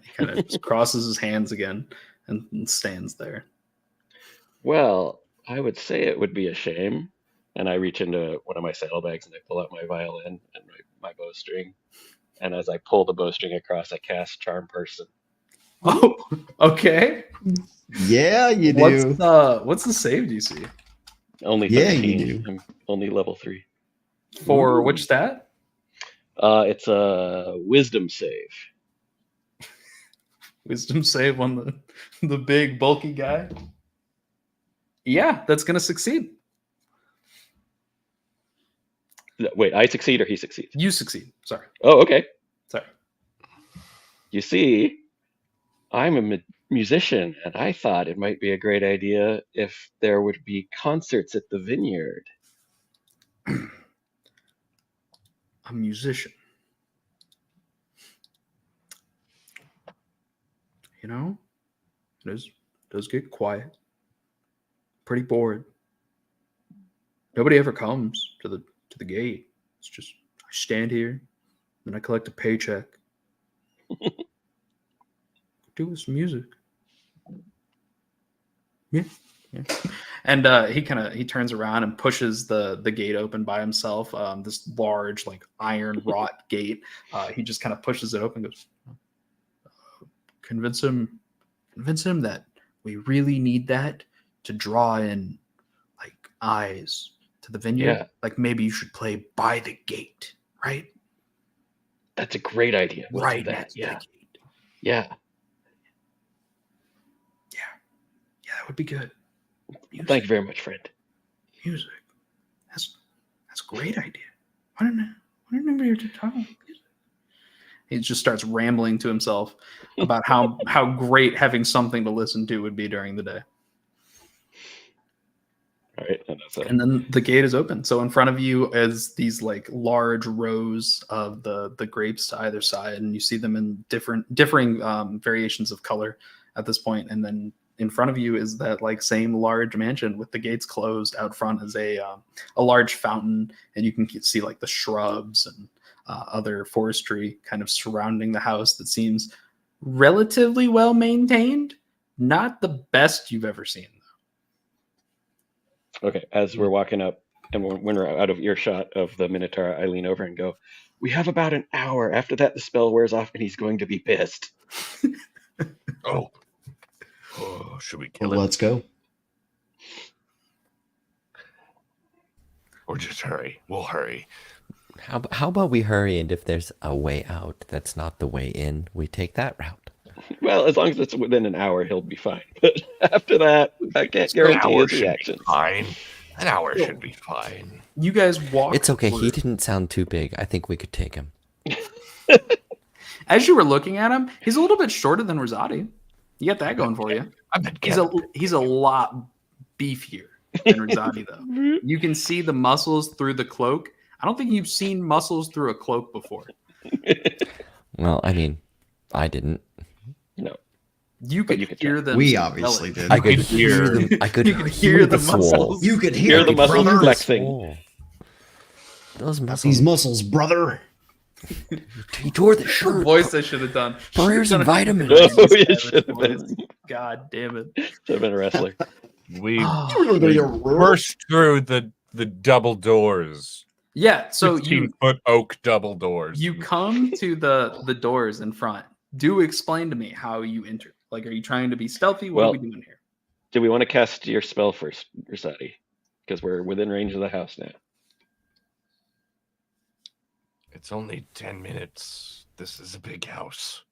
He kind of just crosses his hands again and stands there. Well, I would say it would be a shame. And I reach into one of my saddlebags and I pull out my violin and my bowstring. And as I pull the bowstring across, I cast Charm Person. Oh, okay. Yeah, you do. What's the save DC? Only 13. Yeah, you do. I'm only level 3. For which stat? It's a wisdom save. Wisdom save on the big bulky guy. Yeah, that's gonna succeed. Wait, I succeed or he succeeds? You succeed. Sorry. Oh, okay. Sorry. You see, I'm a musician, and I thought it might be a great idea if there would be concerts at the vineyard. A musician. You know, it does get quiet. Pretty bored. Nobody ever comes to the gate. It's just I stand here, and I collect a paycheck. Do with some music. Yeah. And he turns around and pushes the gate open by himself. This large like iron wrought gate. He just kind of pushes it open and goes, convince him that we really need that to draw in like eyes to the vineyard. Yeah. Like maybe you should play by the gate, right? That's a great idea. Let's do Right that. next to the gate. Yeah. Yeah, that would be good. Music. Thank you very much, friend. Music. That's a great idea. Why didn't anybody ever talk about music? He just starts rambling to himself about how great having something to listen to would be during the day. All right. And then the gate is open. So in front of you is these like large rows of the grapes to either side, and you see them in differing variations of color at this point. And then in front of you is that like same large mansion with the gates closed. Out front is a large fountain, and you can see like the shrubs and other forestry kind of surrounding the house that seems relatively well maintained. Not the best you've ever seen. Okay, as we're walking up and when we're out of earshot of the Minotaur, I lean over and go, we have about an hour. After that, the spell wears off and he's going to be pissed. Oh, should we kill him? Let's go. Or just hurry? We'll hurry. How about we hurry, and if there's a way out that's not the way in, we take that route. Well, as long as it's within an hour, he'll be fine. But after that, I can't guarantee his reaction. Fine. An hour should be fine. You guys walk. It's okay. He didn't sound too big. I think we could take him. As you were looking at him, he's a little bit shorter than Rosati. You got that going for you. He's a lot beefier than Rosati, though. You can see the muscles through the cloak. I don't think you've seen muscles through a cloak before. Well, I mean, I didn't. No. You could hear them. We obviously did. I could hear them. I could hear the muscles. swole. You could hear the muscles brother. flexing. Those muscles. These muscles, brother. He tore the shirt. Voice I should have done. Prayers and vitamins. No, you should have been. God damn it. Should have been a wrestler. We Oh. burst through the double doors. Yeah, so 15-foot oak double doors. you come to the doors in front. Do explain to me how you entered. Like, are you trying to be stealthy? What are Well, we doing here? Do we want to cast your spell first, Rosati? Because we're within range of the house now. It's only 10 minutes. This is a big house.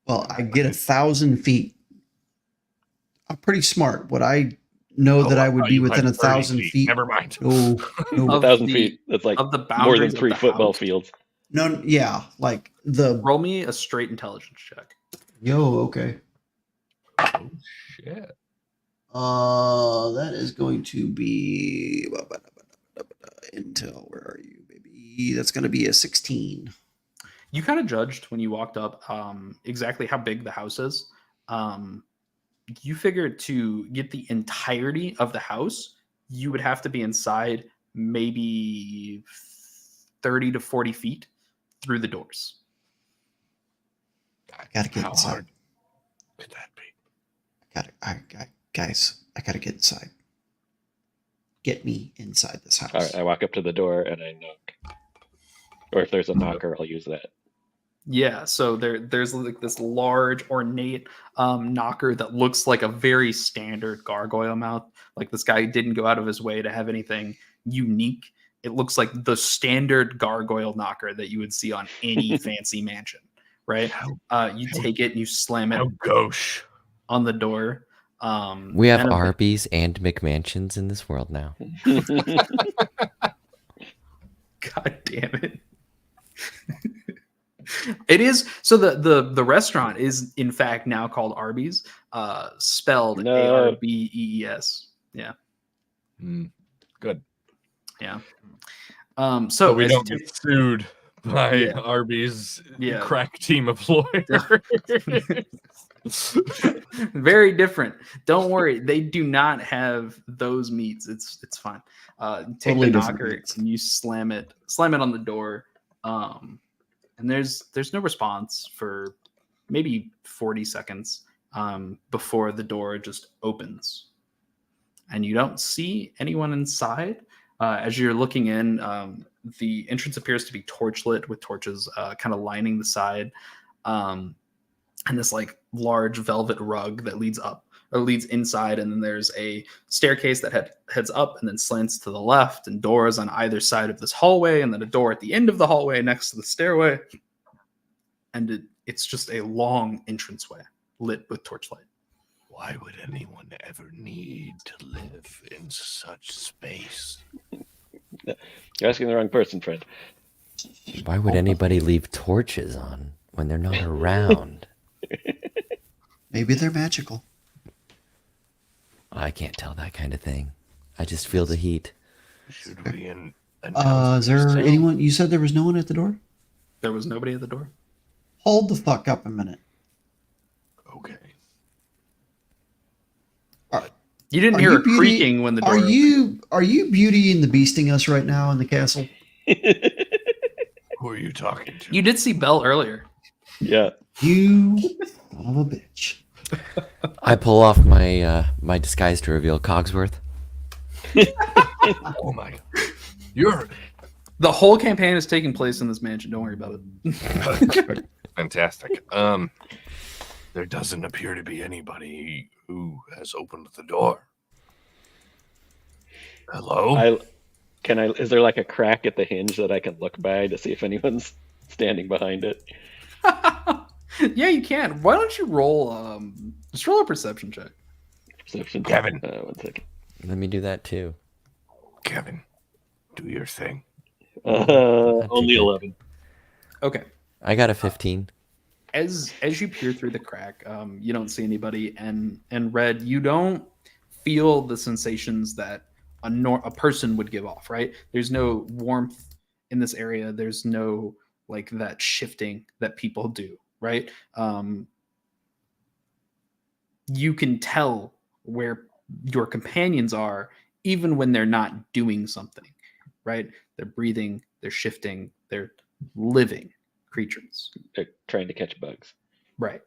Well, I get 1,000 feet. I'm pretty smart. Would I know that I would be you within had 1,000 30 feet? Never mind. No, no, Of 1,000 the- feet. That's like of the more than boundaries of 3 the football house. fields. no. Yeah, like the. Roll me a straight intelligence check. Yo, okay. Oh, shit. That is going to be intel. Where are you, baby? That's going to be a 16. You kind of judged when you walked up exactly how big the house is. You figured to get the entirety of the house, you would have to be inside maybe 30 to 40 feet through the doors. Gotta get How inside. hard could that be? Guys, I gotta get inside. Get me inside this house. All right, I walk up to the door and I knock. Or if there's a knocker, I'll use that. Yeah, so there's like this large ornate knocker that looks like a very standard gargoyle mouth. Like this guy didn't go out of his way to have anything unique. It looks like the standard gargoyle knocker that you would see on any fancy mansion, right? You take it and you slam it How gauche. on the door. We have and Arby's and McMansions in this world now. God damn it. It is so the restaurant is in fact now called Arby's, spelled No. Arbees. Yeah. Good. Yeah. So So we as don't you get sued by Yeah. Arby's Yeah. crack team of lawyers. very different. Don't worry, they do not have those meats. It's fine. Take Totally the different knocker meats. and you slam it on the door. And there's no response for maybe 40 seconds before the door just opens. And you don't see anyone inside. As you're looking in, the entrance appears to be torchlit with torches kind of lining the side. And this like large velvet rug that leads up or leads inside. And then there's a staircase that heads up and then slants to the left, and doors on either side of this hallway, and then a door at the end of the hallway next to the stairway. And it's just a long entranceway lit with torchlight. Why would anyone ever need to live in such space? You're asking the wrong person, friend. Why would anybody leave torches on when they're not around? Maybe they're magical. I can't tell that kind of thing. I just feel the heat. Should we Is there anyone? You said there was no one at the door? There was nobody at the door. Hold the fuck up a minute. Okay. You didn't Are hear you a creaking when the door opened. Are you Beauty and the Beasting us right now in the castle? Who are you talking to? You did see Belle earlier. Yeah. You son of a bitch. I pull off my my disguise to reveal Cogsworth. Oh my god. You're The whole campaign is taking place in this mansion. Don't worry about it. fantastic. There doesn't appear to be anybody who has opened the door. Hello? Is there like a crack at the hinge that I can look by to see if anyone's standing behind it? Yeah, you can. Why don't you roll just roll a perception check. Perception. Kevin. 1 second. Let me do that too. Kevin, do your thing. Only 11. Okay. I got a 15. As you peer through the crack, you don't see anybody, and Red, you don't feel the sensations that a person would give off, right? There's no warmth in this area. There's no like that shifting that people do, right? You can tell where your companions are even when they're not doing something, right? They're breathing, they're shifting, they're living creatures. They're trying to catch bugs. Right.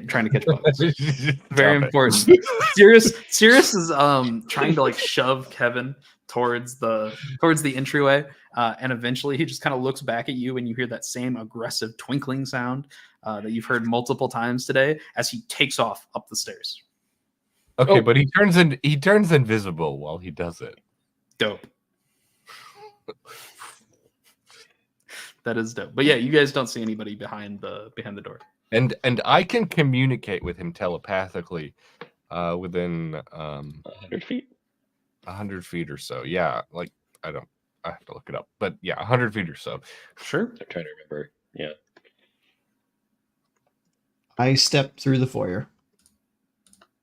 Trying to catch bugs. Very Stop it. important. Sirius is trying to like shove Kevin towards the entryway, and eventually he just kind of looks back at you, and you hear that same aggressive twinkling sound that you've heard multiple times today as he takes off up the stairs. Okay, Oh. but he turns invisible while he does it. Dope. That is dope. But yeah, you guys don't see anybody behind the door. And I can communicate with him telepathically within 100 feet. 100 feet or so. Yeah, like I have to look it up, but yeah, 100 feet or so. Sure. I'm trying to remember. Yeah. I step through the foyer,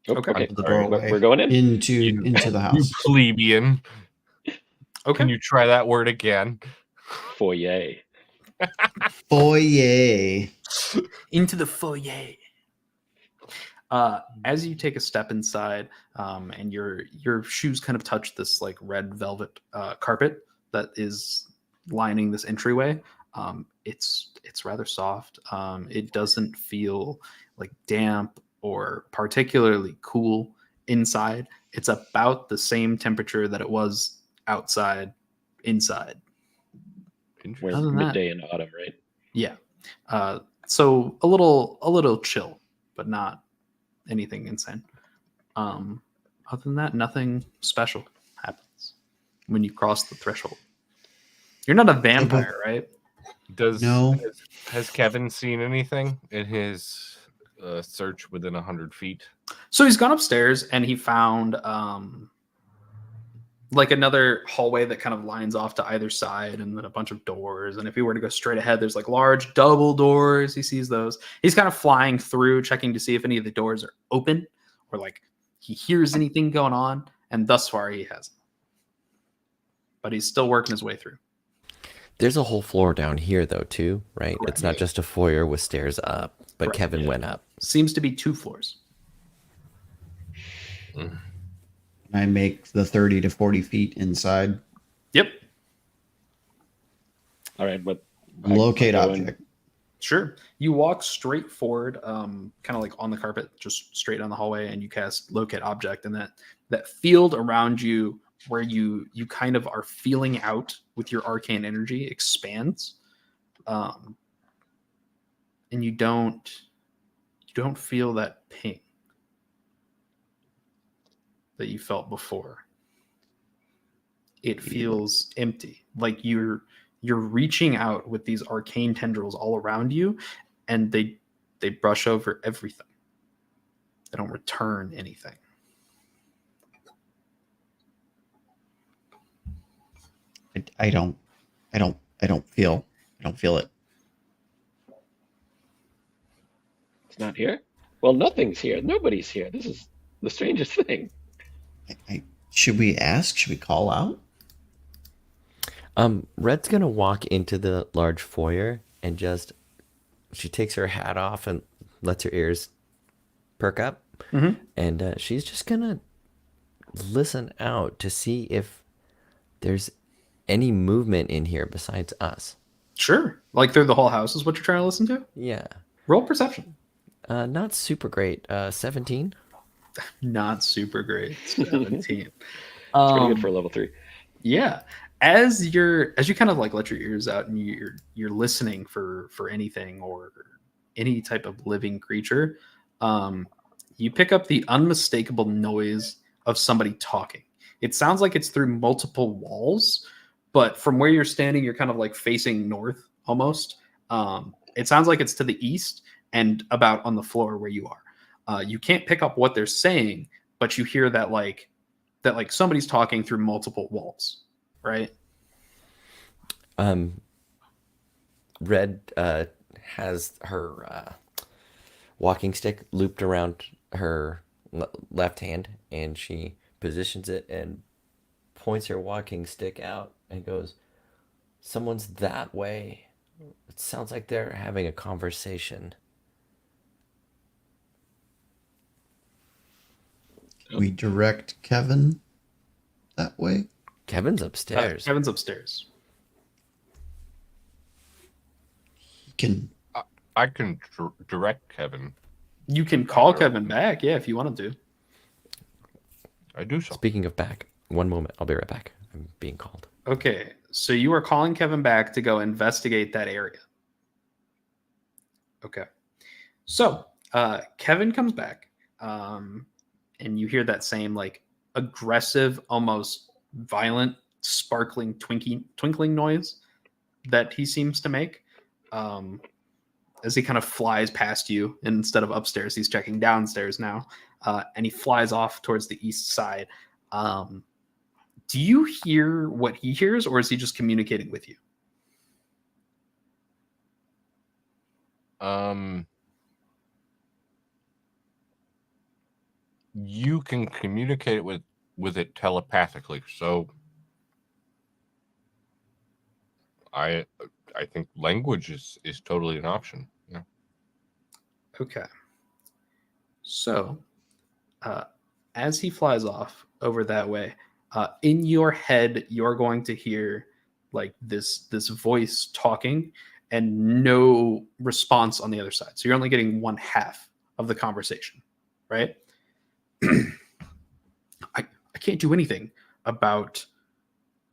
Oh, Okay. okay. the All right, doorway, we're going in. into the You house. plebeian. Okay. Can you try that word again? Foyer. Foyer. Into the foyer. As you take a step inside, and your shoes kind of touch this like red velvet carpet that is lining this entryway, it's rather soft. It doesn't feel like damp or particularly cool inside. It's about the same temperature that it was outside, inside. We're Other than that- midday in autumn, right? Yeah. So a little chill, but not anything insane. Other than that, nothing special happens when you cross the threshold. You're not a vampire, right? No. Has Kevin seen anything in his search within 100 feet? So he's gone upstairs and he found like another hallway that kind of lines off to either side, and then a bunch of doors. And if he were to go straight ahead, there's like large double doors. He sees those. He's kind of flying through, checking to see if any of the doors are open or like he hears anything going on. And thus far, he hasn't. But he's still working his way through. There's a whole floor down here, though, too, right? Correct. It's not just a foyer with stairs up, but Correct. Kevin went up. Seems to be 2 floors. I make the 30 to 40 feet inside. Yep. All right, but Locate I'm going- object. Sure. You walk straight forward, kind of like on the carpet, just straight down the hallway, and you cast locate object, and that field around you where you kind of are feeling out with your arcane energy expands, and you don't feel that ping that you felt before. It feels empty, like you're reaching out with these arcane tendrils all around you, and they brush over everything. They don't return anything. I don't feel it. It's not here? Well, nothing's here. Nobody's here. This is the strangest thing. Should we ask? Should we call out? Red's gonna walk into the large foyer and she takes her hat off and lets her ears perk up, and she's just gonna listen out to see if there's any movement in here besides us. Sure. Like through the whole house is what you're trying to listen to? Yeah. Roll perception. Not super great. 17. Not super great. 17. It's pretty good for a level 3. Yeah. As you kind of like let your ears out and you're listening for anything or any type of living creature, you pick up the unmistakable noise of somebody talking. It sounds like it's through multiple walls, but from where you're standing, you're kind of like facing north almost. It sounds like it's to the east and about on the floor where you are. You can't pick up what they're saying, but you hear that like somebody's talking through multiple walls, right? Red has her walking stick looped around her left hand, and she positions it and points her walking stick out and goes, "Someone's that way. It sounds like they're having a conversation." We direct Kevin that way. Kevin's upstairs. Kevin's upstairs. He can. I can direct Kevin. You can call Kevin back, yeah, if you wanted to. I do so. Speaking of back, one moment. I'll be right back. I'm being called. Okay, so you are calling Kevin back to go investigate that area. Okay. So Kevin comes back, and you hear that same like aggressive, almost violent, sparkling, twinkling noise that he seems to make. As he kind of flies past you, and instead of upstairs, he's checking downstairs now, and he flies off towards the east side. Do you hear what he hears, or is he just communicating with you? You can communicate with it telepathically, so I think language is totally an option. Yeah. Okay. So, as he flies off over that way, in your head, you're going to hear like this voice talking and no response on the other side. So you're only getting one half of the conversation, right? I can't do anything about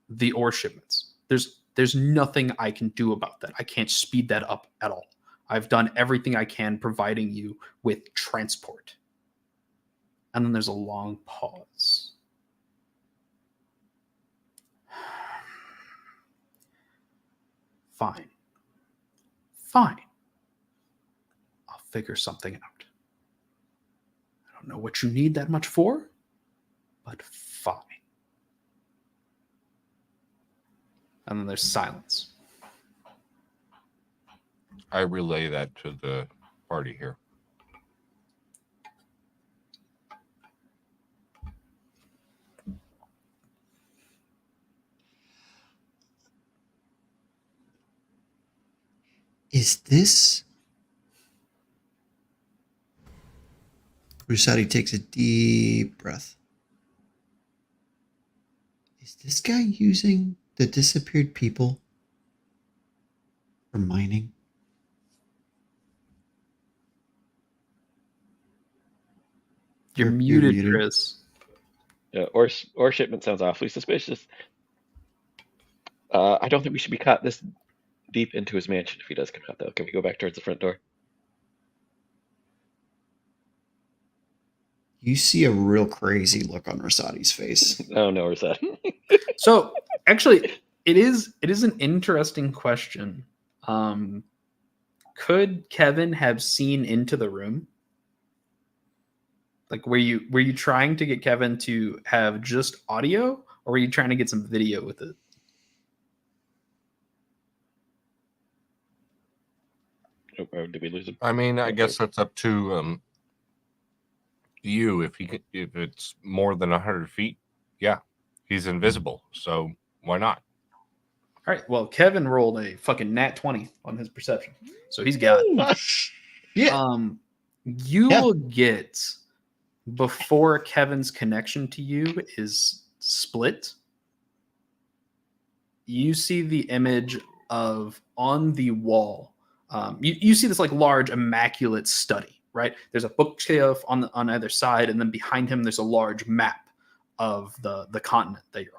the ore shipments. There's nothing I can do about that. I can't speed that up at all. I've done everything I can providing you with transport. And then there's a long pause. Fine. Fine. I'll figure something out. I don't know what you need that much for, but fine. And then there's silence. I relay that to the party here. Is this... Rusati takes a deep breath. Is this guy using the disappeared people for mining? You're muted, Chris. Or shipment sounds awfully suspicious. I don't think we should be caught this deep into his mansion if he does come out, though. Can we go back towards the front door? You see a real crazy look on Rosati's face. Oh no, Rosati. So actually, it is an interesting question. Could Kevin have seen into the room? Like, were you trying to get Kevin to have just audio, or were you trying to get some video with it? Oh, did we lose him? I mean, I guess that's up to you. If it's more than 100 feet, yeah, he's invisible. So why not? All right. Well, Kevin rolled a fucking nat 20 on his perception, so he's got it. Yeah. You will get, before Kevin's connection to you is split, you see the image of, on the wall, you see this like large immaculate study, right? There's a bookshelf on either side, and then behind him there's a large map of the continent that you're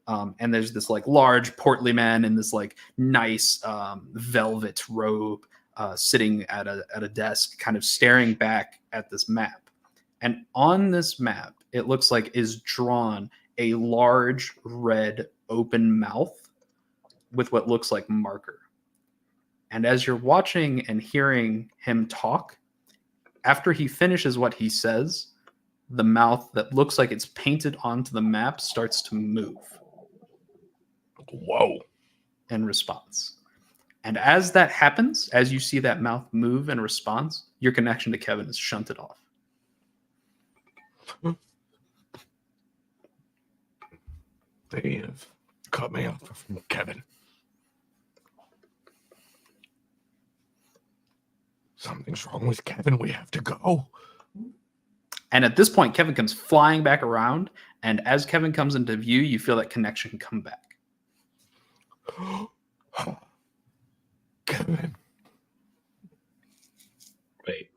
on. And there's this like large portly man in this like nice velvet robe sitting at a desk, kind of staring back at this map. And on this map, it looks like is drawn a large red open mouth with what looks like marker. And as you're watching and hearing him talk, after he finishes what he says, the mouth that looks like it's painted onto the map starts to move. Whoa. In response. And as that happens, as you see that mouth move in response, your connection to Kevin is shunted off. They have cut me off from Kevin. Something's wrong with Kevin. We have to go. And at this point, Kevin comes flying back around. And as Kevin comes into view, you feel that connection come back. Kevin. Wait.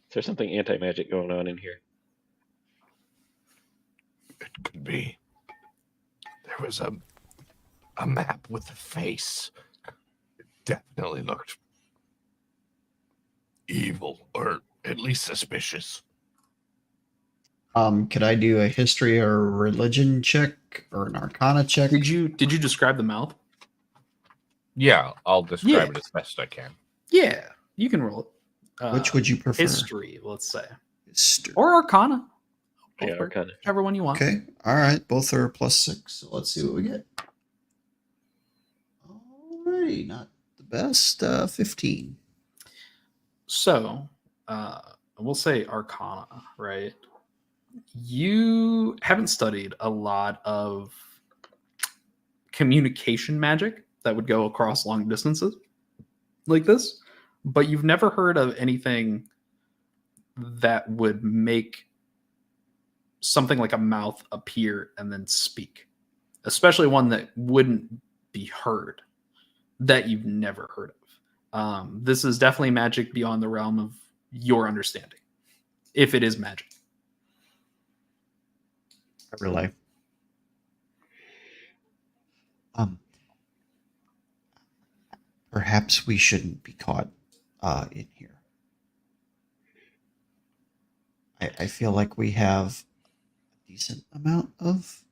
Is there something anti-magic going on in here? It could be. There was a map with a face. It definitely looked evil, or at least suspicious. Could I do a history or religion check or an arcana check? Did you describe the mouth? Yeah, I'll describe Yeah. it as best I can. Yeah, you can roll it. Which would you prefer? History, let's say, History. or Arcana. Yeah, Both work, Arcana. whichever one you want. Okay. All right. Both are +6. So let's see what we get. Alrighty, not the best. 15. So, we'll say Arcana, right? You haven't studied a lot of communication magic that would go across long distances like this, but you've never heard of anything that would make something like a mouth appear and then speak, especially one that wouldn't be heard, that you've never heard of. This is definitely magic beyond the realm of your understanding, if it is magic. Relay. Perhaps we shouldn't be caught in here. I feel like we have a decent amount of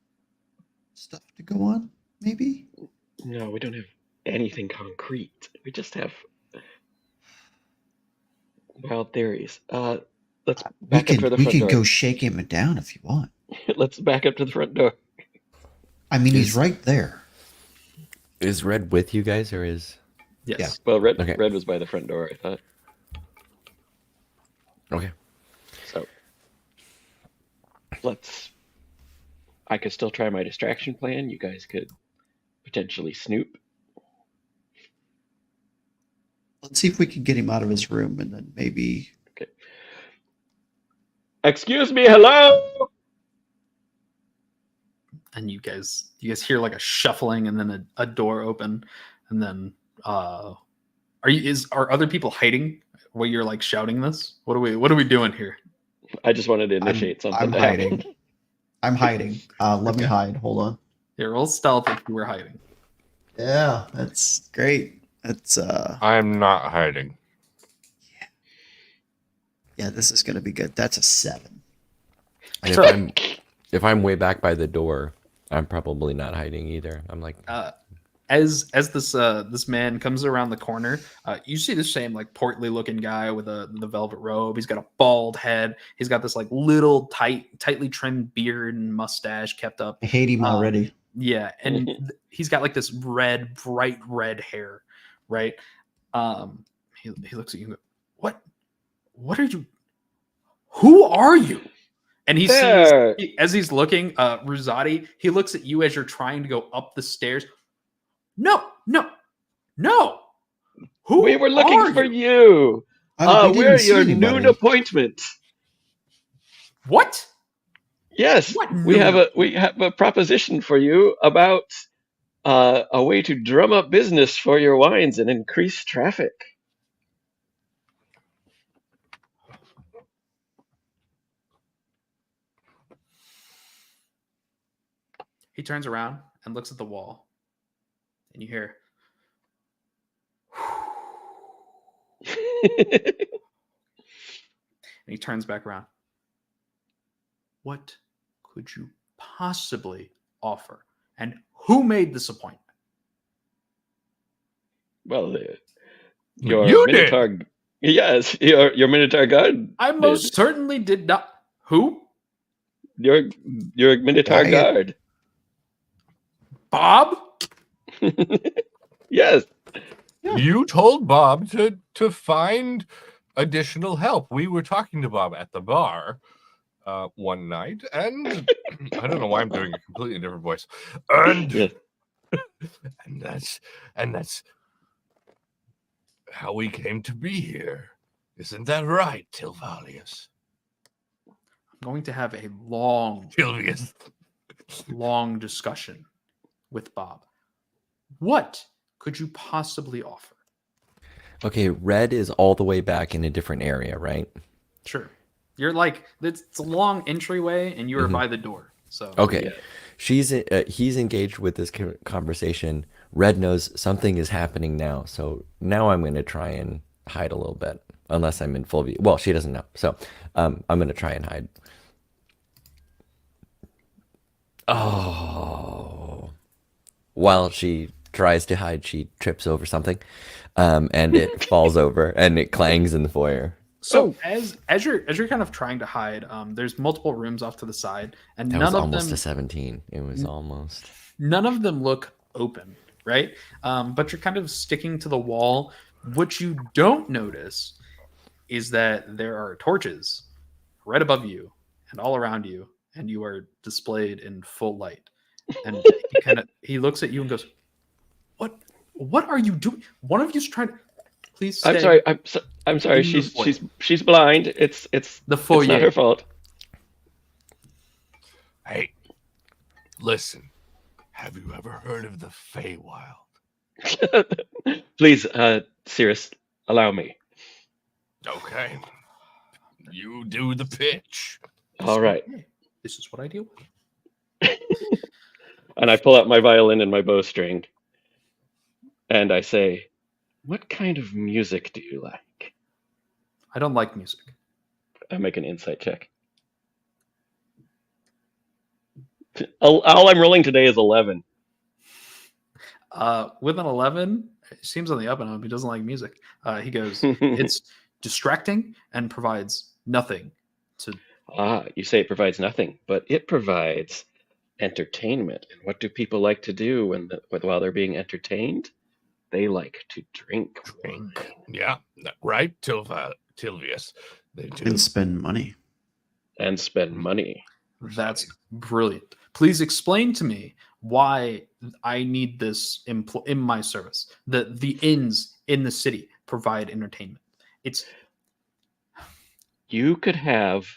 stuff to go on, maybe? No, we don't have anything concrete. We just have wild theories. Let's back up to the We front can door. go shake him down if you want. Let's back up to the front door. I mean, he's right there. Is Red with you guys, or is? Yes. Yeah. Well, Red Okay. Red was by the front door, I thought. Okay. So I could still try my distraction plan. You guys could potentially snoop. Let's see if we can get him out of his room, and then maybe. Okay. Excuse me, hello. And you guys hear like a shuffling and then a door open, and then are other people hiding while you're like shouting this? What are we doing here? I just wanted to initiate something. I'm to happen. hiding. I'm hiding. Let me hide. Hold on. Yeah, roll stealth if you were hiding. Yeah, that's great. That's I'm not hiding. yeah, this is gonna be good. That's a 7. And if I'm way back by the door, I'm probably not hiding either. I'm like, As this man comes around the corner, you see the same like portly looking guy with the velvet robe. He's got a bald head. He's got this like little tightly trimmed beard and mustache kept up. I hate him already. Yeah, and he's got like this bright red hair, right? He looks at you and goes, What are you? Who are you? And he There. sees, as he's looking, Rosati, he looks at you as you're trying to go up the stairs. No. Who We were looking are for you? you. We didn't We're see your anybody. noon appointment. What? Yes, What we have noon? a proposition for you about a way to drum up business for your wines and increase traffic. He turns around and looks at the wall, and you hear, and he turns back around. What could you possibly offer? And who made this appointment? Well, your You did. Minotaur. Yes, your Minotaur guard. I most certainly did not. Who? Your Minotaur Dang it. guard. Bob? Yes. You told Bob to find additional help. We were talking to Bob at the bar one night, and I don't know why I'm doing a completely different voice. And Yes. and that's how we came to be here. Isn't that right, Tilvalius? I'm going to have a long Tilvius. discussion with Bob. What could you possibly offer? okay, Red is all the way back in a different area, right? Sure. You're like, it's a long entryway and you're by the door. So Okay. Yeah. He's engaged with this conversation. Red knows something is happening now. So now I'm going to try and hide a little bit, unless I'm in full view. Well, she doesn't know. So I'm going to try and hide. Oh. While she tries to hide, she trips over something, and it falls over and it clangs in the foyer. So as you're kind of trying to hide, there's multiple rooms off to the side, and That was almost a 17. It was almost. none of them look open, right? But you're kind of sticking to the wall. What you don't notice is that there are torches right above you and all around you, and you are displayed in full light. And he looks at you and goes, What are you doing? One of you's trying to please stay. I'm sorry. I'm sorry. In the foyer. She's blind. It's The foyer. It's not her fault. Hey, listen. Have you ever heard of the Feywild? Please, Cirrus, allow me. Okay. You do the pitch. All right. This is what I deal with. And I pull out my violin and my bowstring, and I say, "What kind of music do you like?" I don't like music. I make an insight check. All I'm rolling today is 11. With an 11, it seems on the up and up. He doesn't like music. He goes, it's distracting and provides nothing to. You say it provides nothing, but it provides entertainment. And what do people like to do while they're being entertained? They like to drink. Wine. Yeah, right, Tilvius. They do. And spend money. And spend money. That's brilliant. Please explain to me why I need this in my service. The inns in the city provide entertainment. You could have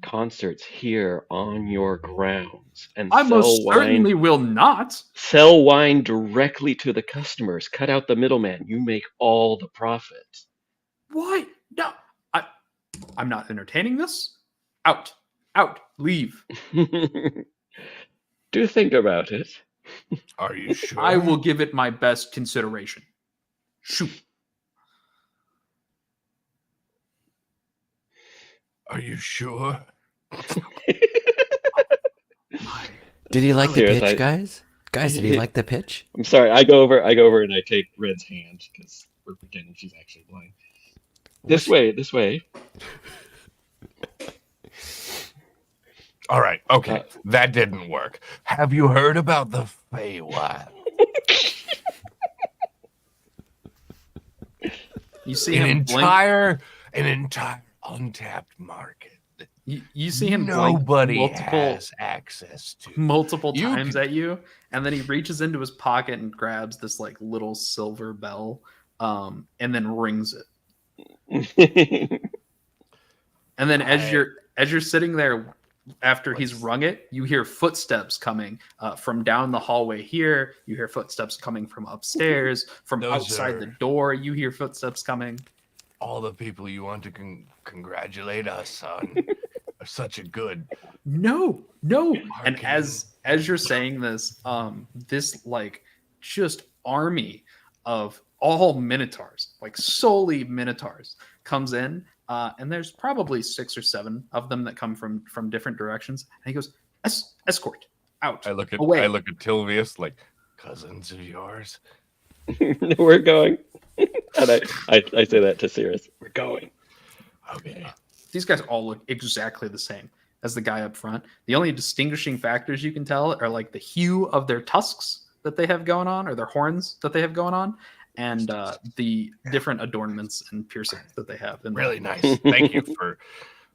concerts here on your grounds and I most certainly will not sell wine directly to the customers. Cut out the middleman. You make all the profit. Why? No, I'm not entertaining this. Out, leave. Do think about it. Are you sure? I will give it my best consideration. Shoot. Are you sure? Did he like the Serious, pitch, guys? Guys, did he like the pitch? I'm sorry. I go over and I take Red's hand because we're pretending she's actually blind. This way. All right. Okay. That didn't work. Have you heard about the Feywild? You see an him entire untapped market. You see him nobody has access to multiple times at you, and then he reaches into his pocket and grabs this like little silver bell, and then rings it. And then as you're sitting there after he's rung it, you hear footsteps coming from down the hallway here. You hear footsteps coming from upstairs, from outside the door. You hear footsteps coming. All the people you want to congratulate us on are such a good. No. And as you're saying this, this like just army of all minotaurs, like solely minotaurs, comes in. And there's probably 6 or 7 of them that come from different directions. And he goes, escort out. I look at Tilvius like, cousins of yours. We're going. And I say that to Cirrus. We're going. Okay. These guys all look exactly the same as the guy up front. The only distinguishing factors you can tell are like the hue of their tusks that they have going on, or their horns that they have going on, and the different adornments and piercings that they have. Really nice. Thank you for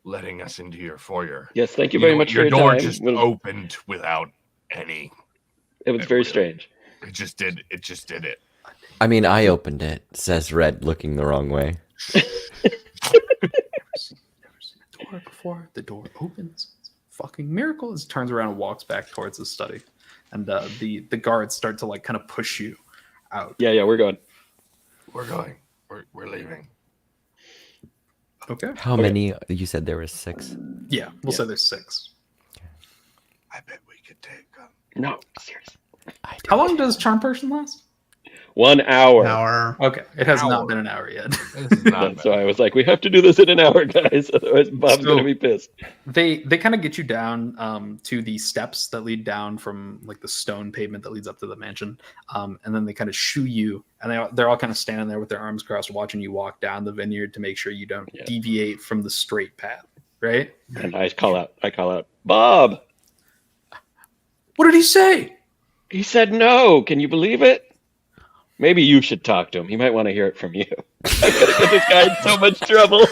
letting us into your foyer. Yes, thank you very much for your your door time. just opened without any. It was very strange. It just did it. I mean, I opened it, says Red, looking the wrong way. Never seen a door before. The door opens. It's a fucking miracle. It turns around and walks back towards the study. And the guards start to like kind of push you out. Yeah, we're going. We're going. We're leaving. Okay. How many? You said there was 6? Yeah, we'll say there's 6. I bet we could take them. No, seriously. How long does charm person last? 1 hour. Hour. Okay, it has Hour. not been an hour yet. This is not So bad. I was like, we have to do this in an hour, guys. Otherwise, Bob's So- going to be pissed. They kind of get you down to the steps that lead down from like the stone pavement that leads up to the mansion, and then they kind of shoo you, and they're all kind of standing there with their arms crossed, watching you walk down the vineyard to make sure you don't Yeah. deviate from the straight path. Right? And I call out, Bob. What did he say? He said no. Can you believe it? Maybe you should talk to him. He might want to hear it from you. I'm going to get this guy in so much trouble.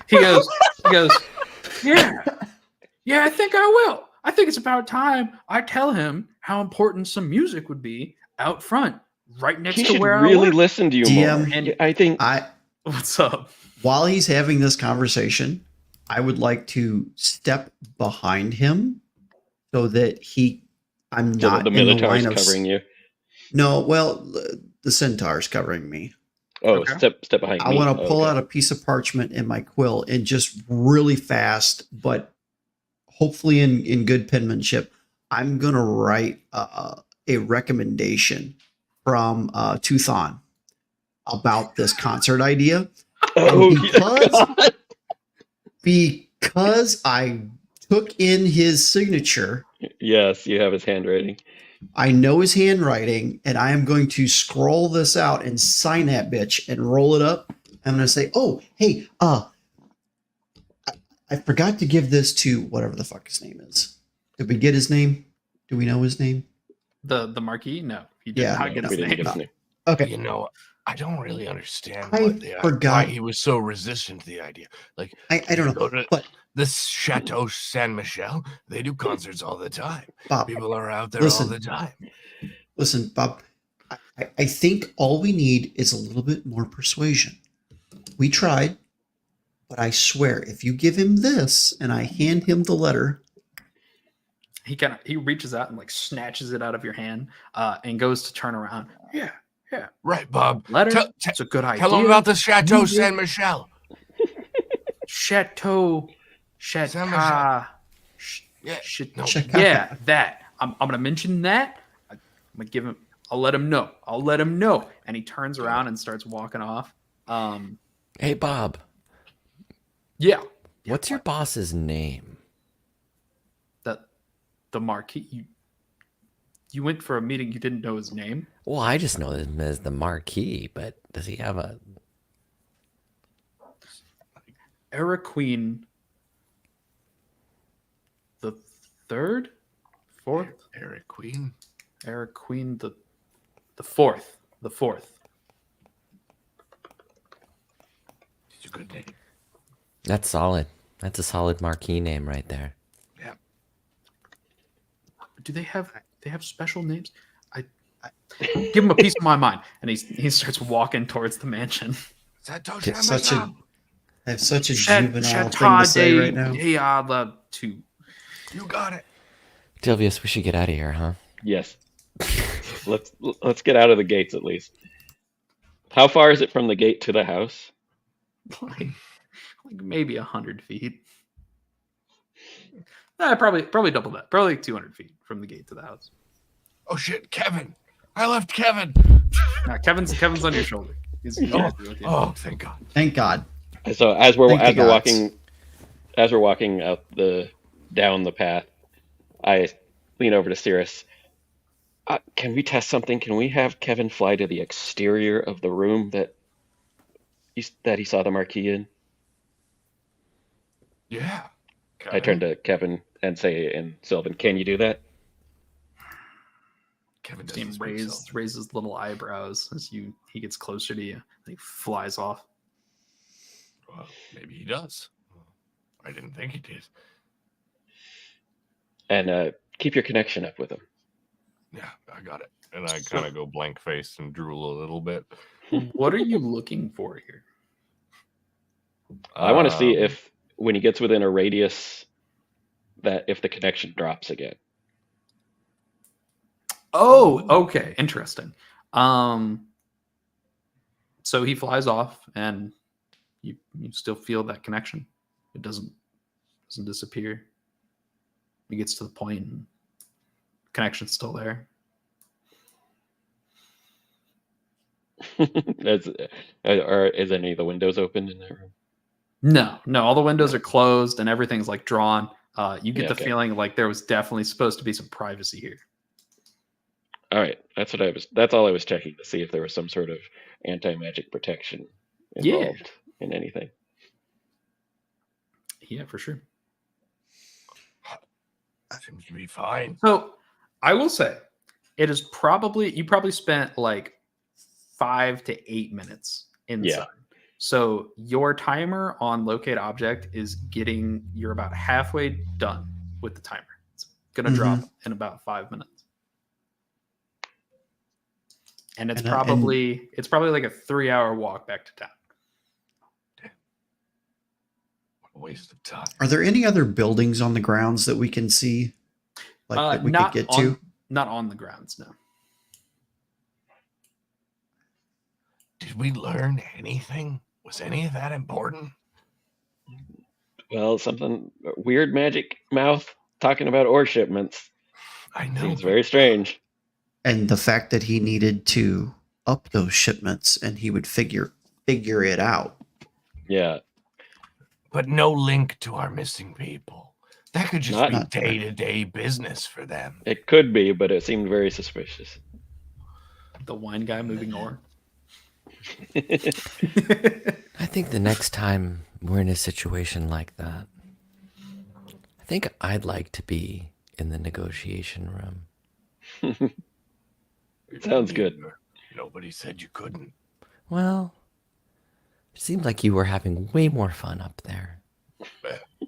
He goes, yeah, I think I will. I think it's about time I tell him how important some music would be out front, right next He to should where I really work. listen to you DM, more. and- I think What's up? While he's having this conversation, I would like to step behind him so that I'm so not the in the Minotaur's line of covering you. No, well, the centaur's covering me. Oh, Okay. step behind I me. want to pull Okay. out a piece of parchment in my quill and just really fast, but hopefully in good penmanship, I'm gonna write a recommendation from Tuthon about this concert idea. Oh, And because- God. Because I took in his signature, Yes, you have his handwriting. I know his handwriting, and I am going to scroll this out and sign that bitch and roll it up. I'm going to say, "Oh, hey, I forgot to give this to whatever the fuck his name is. Did we get his name? Do we know his name? The Marquis? No, he did Yeah. not get We his didn't name. get his name. Okay, You know, I don't really understand I why forgot. he was so resistant to the idea. Like, I don't go know, to but this Chateau Saint Michel, they do concerts all the time. Bob, People are out there Listen. all the time. listen, Bob. I think all we need is a little bit more persuasion. We tried, but I swear, if you give him this and I hand him the letter, He reaches out and like snatches it out of your hand and goes to turn around. Yeah, Right, Bob. letter. It's a good idea. Tell him about the Chateau Music. Saint Michel. Chateau. Saint-Michel. Yeah, no. Yeah, that. I'm gonna mention that. I'm gonna give him. I'll let him know. And he turns around and starts walking off. Hey, Bob, Yeah. what's your boss's name? The Marquis. You went for a meeting. You didn't know his name. Well, I just know him as the Marquis, but does he have a... Araqueen the third, fourth. Eric Queen. Araqueen the fourth. The fourth. It's a good name. That's solid. That's a solid Marquis name right there. Yeah. Do they have special names? I give him a piece of my mind, and he starts walking towards the mansion. Chateau Get Saint such Michel. I have such a juvenile thing Chateau to say de right now. Diala-2. You got it. Dilvius, we should get out of here, huh? Yes. Let's get out of the gates at least. How far is it from the gate to the house? like maybe 100 feet. Probably double that. Probably like 200 feet from the gate to the house. Oh shit, Kevin! I left Kevin. Kevin's on your shoulder. He's Oh, with you. oh, thank God. Thank God. So as we're Thank the walking out down the path, I lean over to Cirrus. Can we test something? Can we have Kevin fly to the exterior of the room that he saw the Marquis in? Yeah. I turn to Kevin and say in Sylvan, "Can you do that?" Kevin Steam doesn't speak Sylvan. raises little eyebrows as he gets closer to you. And he flies off. Well, maybe he does. I didn't think he did. And keep your connection up with him. Yeah, I got it. And I kind of go blank faced and drool a little bit. What are you looking for here? I want to see if when he gets within a radius, that if the connection drops again. Oh, okay, interesting. So he flies off, and you still feel that connection. It doesn't disappear. He gets to the point, and connection's still there. That's, is any of the windows open in that room? No, all the windows No. are closed and everything's like drawn. You get Yeah, the okay. feeling like there was definitely supposed to be some privacy here. All right, that's all I was checking to see if there was some sort of anti-magic protection involved in anything. Yeah, for sure. Seems to be fine. So I will say it is you probably spent like 5 to 8 minutes inside. Yeah. So your timer on locate object you're about halfway done with the timer. It's gonna drop in about 5 minutes. And it's probably like a 3-hour walk back to town. What a waste of time. Are there any other buildings on the grounds that we can see, like that we could get to? Not on the grounds, no. Did we learn anything? Was any of that important? Well, something weird magic mouth talking about ore shipments. I know. Seems very strange. And the fact that he needed to up those shipments and he would figure it out. Yeah. But no link to our missing people. That could just be Not- day-to-day business for them. It could be, but it seemed very suspicious. The wine guy moving ore. I think the next time we're in a situation like that, I think I'd like to be in the negotiation room. Sounds good. Nobody said you couldn't. Well, it seems like you were having way more fun up there.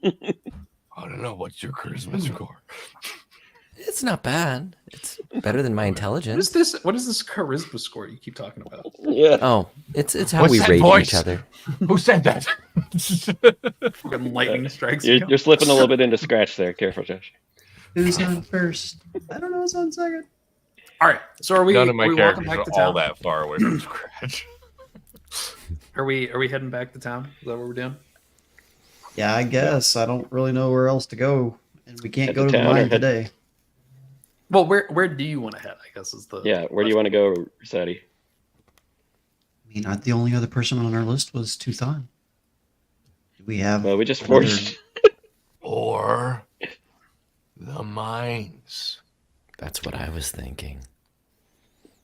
I don't know. What's your charisma score? It's not bad. It's better than my intelligence. What is this charisma score you keep talking about? Yeah. Oh, it's how What's we that rate voice? each other. Who said that? Fucking lightning strikes. You're slipping a little bit into scratch there. Careful, Josh. Who's on first? I don't know who's on second. All right. So are we? None of my are we walking characters back to are all town? that far away from scratch. Are we heading back to town? Is that what we're doing? Yeah, I guess. I don't really know where else to go. And we can't Head go to to the town or mine head- today. Well, where do you want to head? I guess is the Yeah, where do you want to go, Sadie? I mean, the only other person on our list was Tuthan. Do we have... Well, we just another- forced. Or the mines. That's what I was thinking.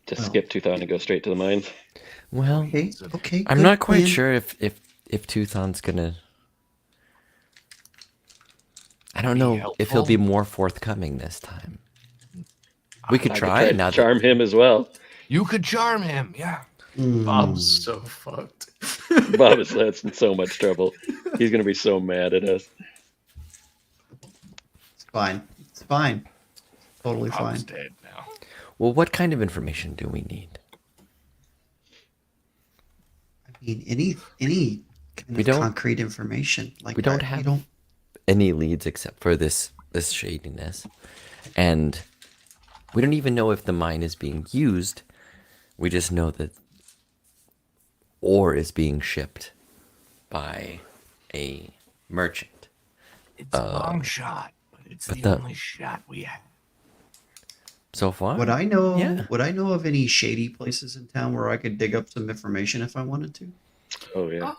To Well. skip Tuthon and go straight to the mines. Well, Okay. I'm good not quite plan. sure if Tuthon's gonna. I don't know if he'll be helpful? more forthcoming this time. We could I try could now. charm him as well. You could charm him, yeah. Bob's so fucked. Bob is in so much trouble. He's gonna be so mad at us. It's fine. It's fine. Totally fine. Bob's dead now. Well, what kind of information do we need? I mean, any kind We of don't- concrete information. Like we don't I have- don't... Any leads except for this shadiness, and we don't even know if the mine is being used. We just know that ore is being shipped by a merchant. It's a long shot, but it's but the the- only shot we have. So far, Would I know? Yeah. Would I know of any shady places in town where I could dig up some information if I wanted to? Oh yeah.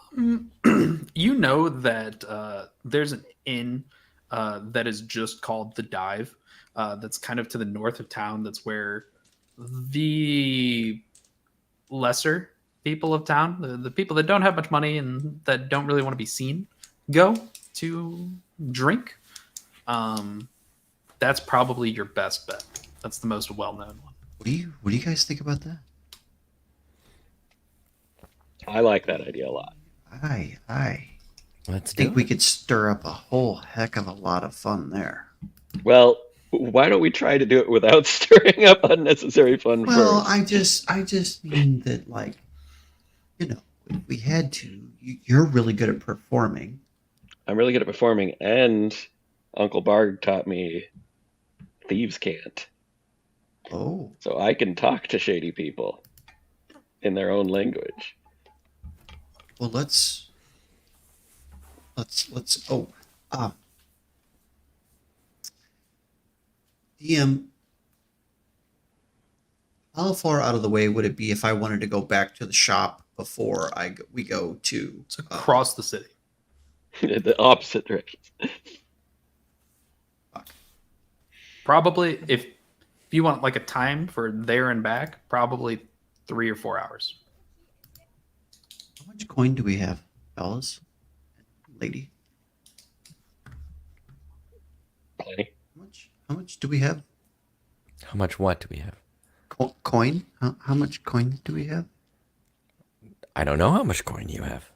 You know that there's an inn that is just called the Dive. That's kind of to the north of town. That's where the lesser people of town, the people that don't have much money and that don't really want to be seen, go to drink. That's probably your best bet. That's the most well-known one. What do you guys think about that? I like that idea a lot. I let's do think it. we could stir up a whole heck of a lot of fun there. Well, why don't we try to do it without stirring up unnecessary fun Well, first? I just mean that, like, you know, if we had to. You're really good at performing. I'm really good at performing, and Uncle Barg taught me thieves can't. Oh, So I can talk to shady people in their own language. well, let's. Oh, DM. How far out of the way would it be if I wanted to go back to the shop before we go to? It's across the city. The opposite direction. Probably if you want like a time for there and back, probably 3 or 4 hours. How much coin do we have, fellas? Lady? Plenty. How much do we have? How much what do we have? Coin? How much coin do we have? I don't know how much coin you have.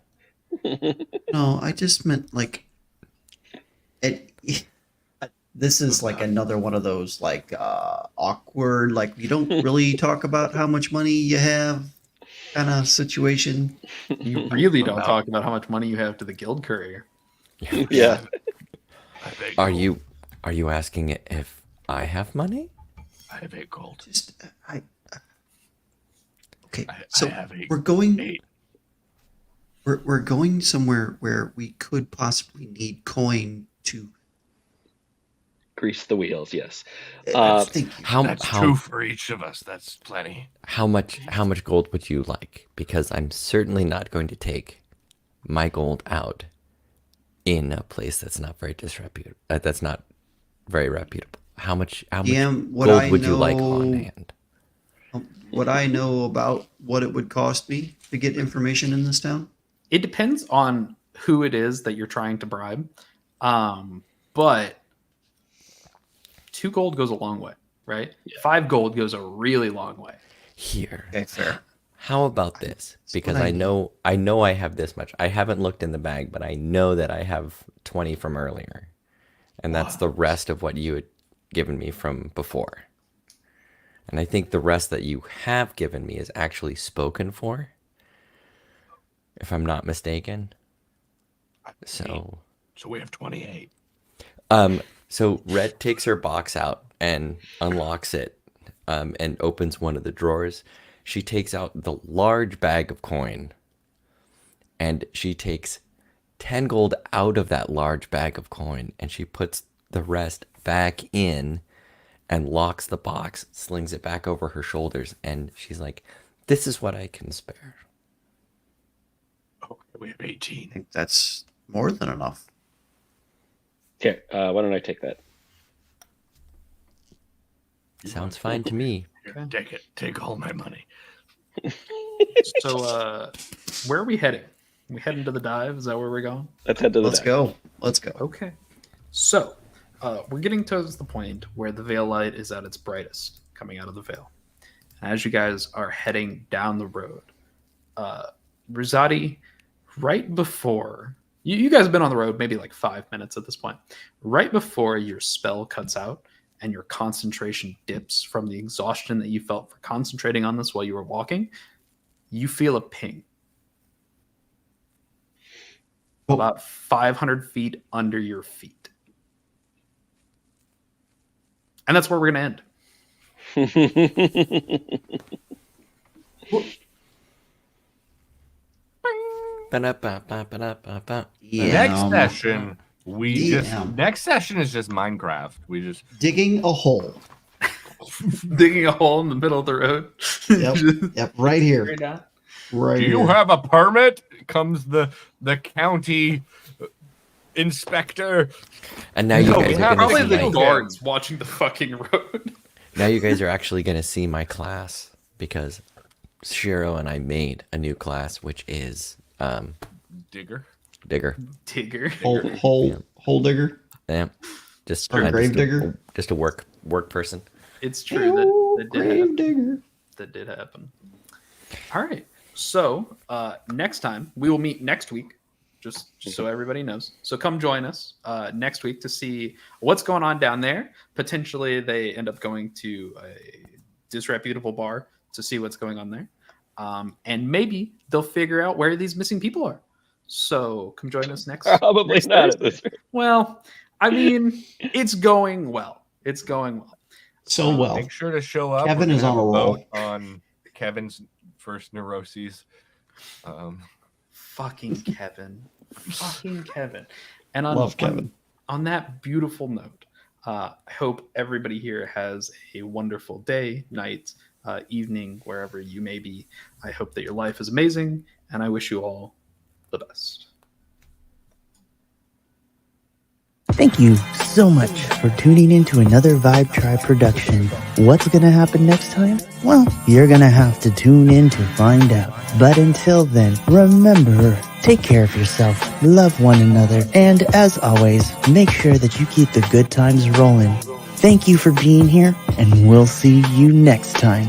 No, I just meant like this is like another one of those like awkward, like you don't really talk about how much money you have kind of situation. You really don't talk about how much money you have to the guild courier. Yeah. Are you asking if I have money? I have 8 gold. Just okay. I So have 8. we're going 8. we're going somewhere where we could possibly need coin to Grease the wheels, yes. thank you. That's 2 for each of us. That's plenty. How much gold would you like? Because I'm certainly not going to take my gold out in a place that's not very disreputable. That's not very reputable. How much what gold I would you like know- on hand? What I know about what it would cost me to get information in this town. It depends on who it is that you're trying to bribe. But 2 gold goes a long way, right? Yeah. 5 gold goes a really long way. Here. Okay, fair. How about this? Because what I I know I have this much. I haven't looked in the bag, but I know that I have 20 from earlier. And that's the rest of what you had given me from before. And I think the rest that you have given me is actually spoken for, if I'm not mistaken. So we have 28. So Red takes her box out and unlocks it, and opens one of the drawers. She takes out the large bag of coin, and she takes 10 gold out of that large bag of coin, and she puts the rest back in and locks the box, slings it back over her shoulders, and she's like, "This is what I can spare." Okay, we have I 18. think that's more than enough. Okay, why don't I take that? Sounds fine to me. Here, take it. Take all my money. So, where are we heading? We heading to the dive? Is that where we're going? Let's head to the Let's dive. go. Let's go. Okay. So, we're getting towards the point where the veil light is at its brightest coming out of the veil. And as you guys are heading down the road, Rosati, right before you guys have been on the road maybe like 5 minutes at this point, right before your spell cuts out and your concentration dips from the exhaustion that you felt for concentrating on this while you were walking, you feel a ping. Oh. About 500 feet under your feet. And that's where we're going to end. Next session, Damn. next session is just Minecraft. We just Digging a hole. Digging a hole in the middle of the road. Yep, right here. Straight down. Right do here. you have a permit? Comes the county inspector. And now you No, guys we are have gonna Probably see the my, go- guards watching the fucking road. now you guys are actually gonna see my class, because Shiro and I made a new class, which is Digger. digger. Digger. Hole digger. Yeah, just Or grave digger? just a work person. It's true that did Grave happen. digger. That did happen. All right. So next time we will meet next week, just so everybody knows. So come join us next week to see what's going on down there. Potentially they end up going to a disreputable bar to see what's going on there. And maybe they'll figure out where these missing people are. So come join us next. Probably next not at Thursday. this rate. Well, I mean, it's going well. It's going well. So well. Make sure to show up. Kevin We're is gonna on have a roll. vote on Kevin's first neuroses. Fucking Kevin. Fucking Kevin. And on, Love Kevin. on that beautiful note, I hope everybody here has a wonderful day, night, evening, wherever you may be. I hope that your life is amazing, and I wish you all the best. Thank you so much for tuning in to another Vibe Tribe production. What's going to happen next time? Well, you're going to have to tune in to find out. But until then, remember, take care of yourself, love one another, and as always, make sure that you keep the good times rolling. Thank you for being here, and we'll see you next time.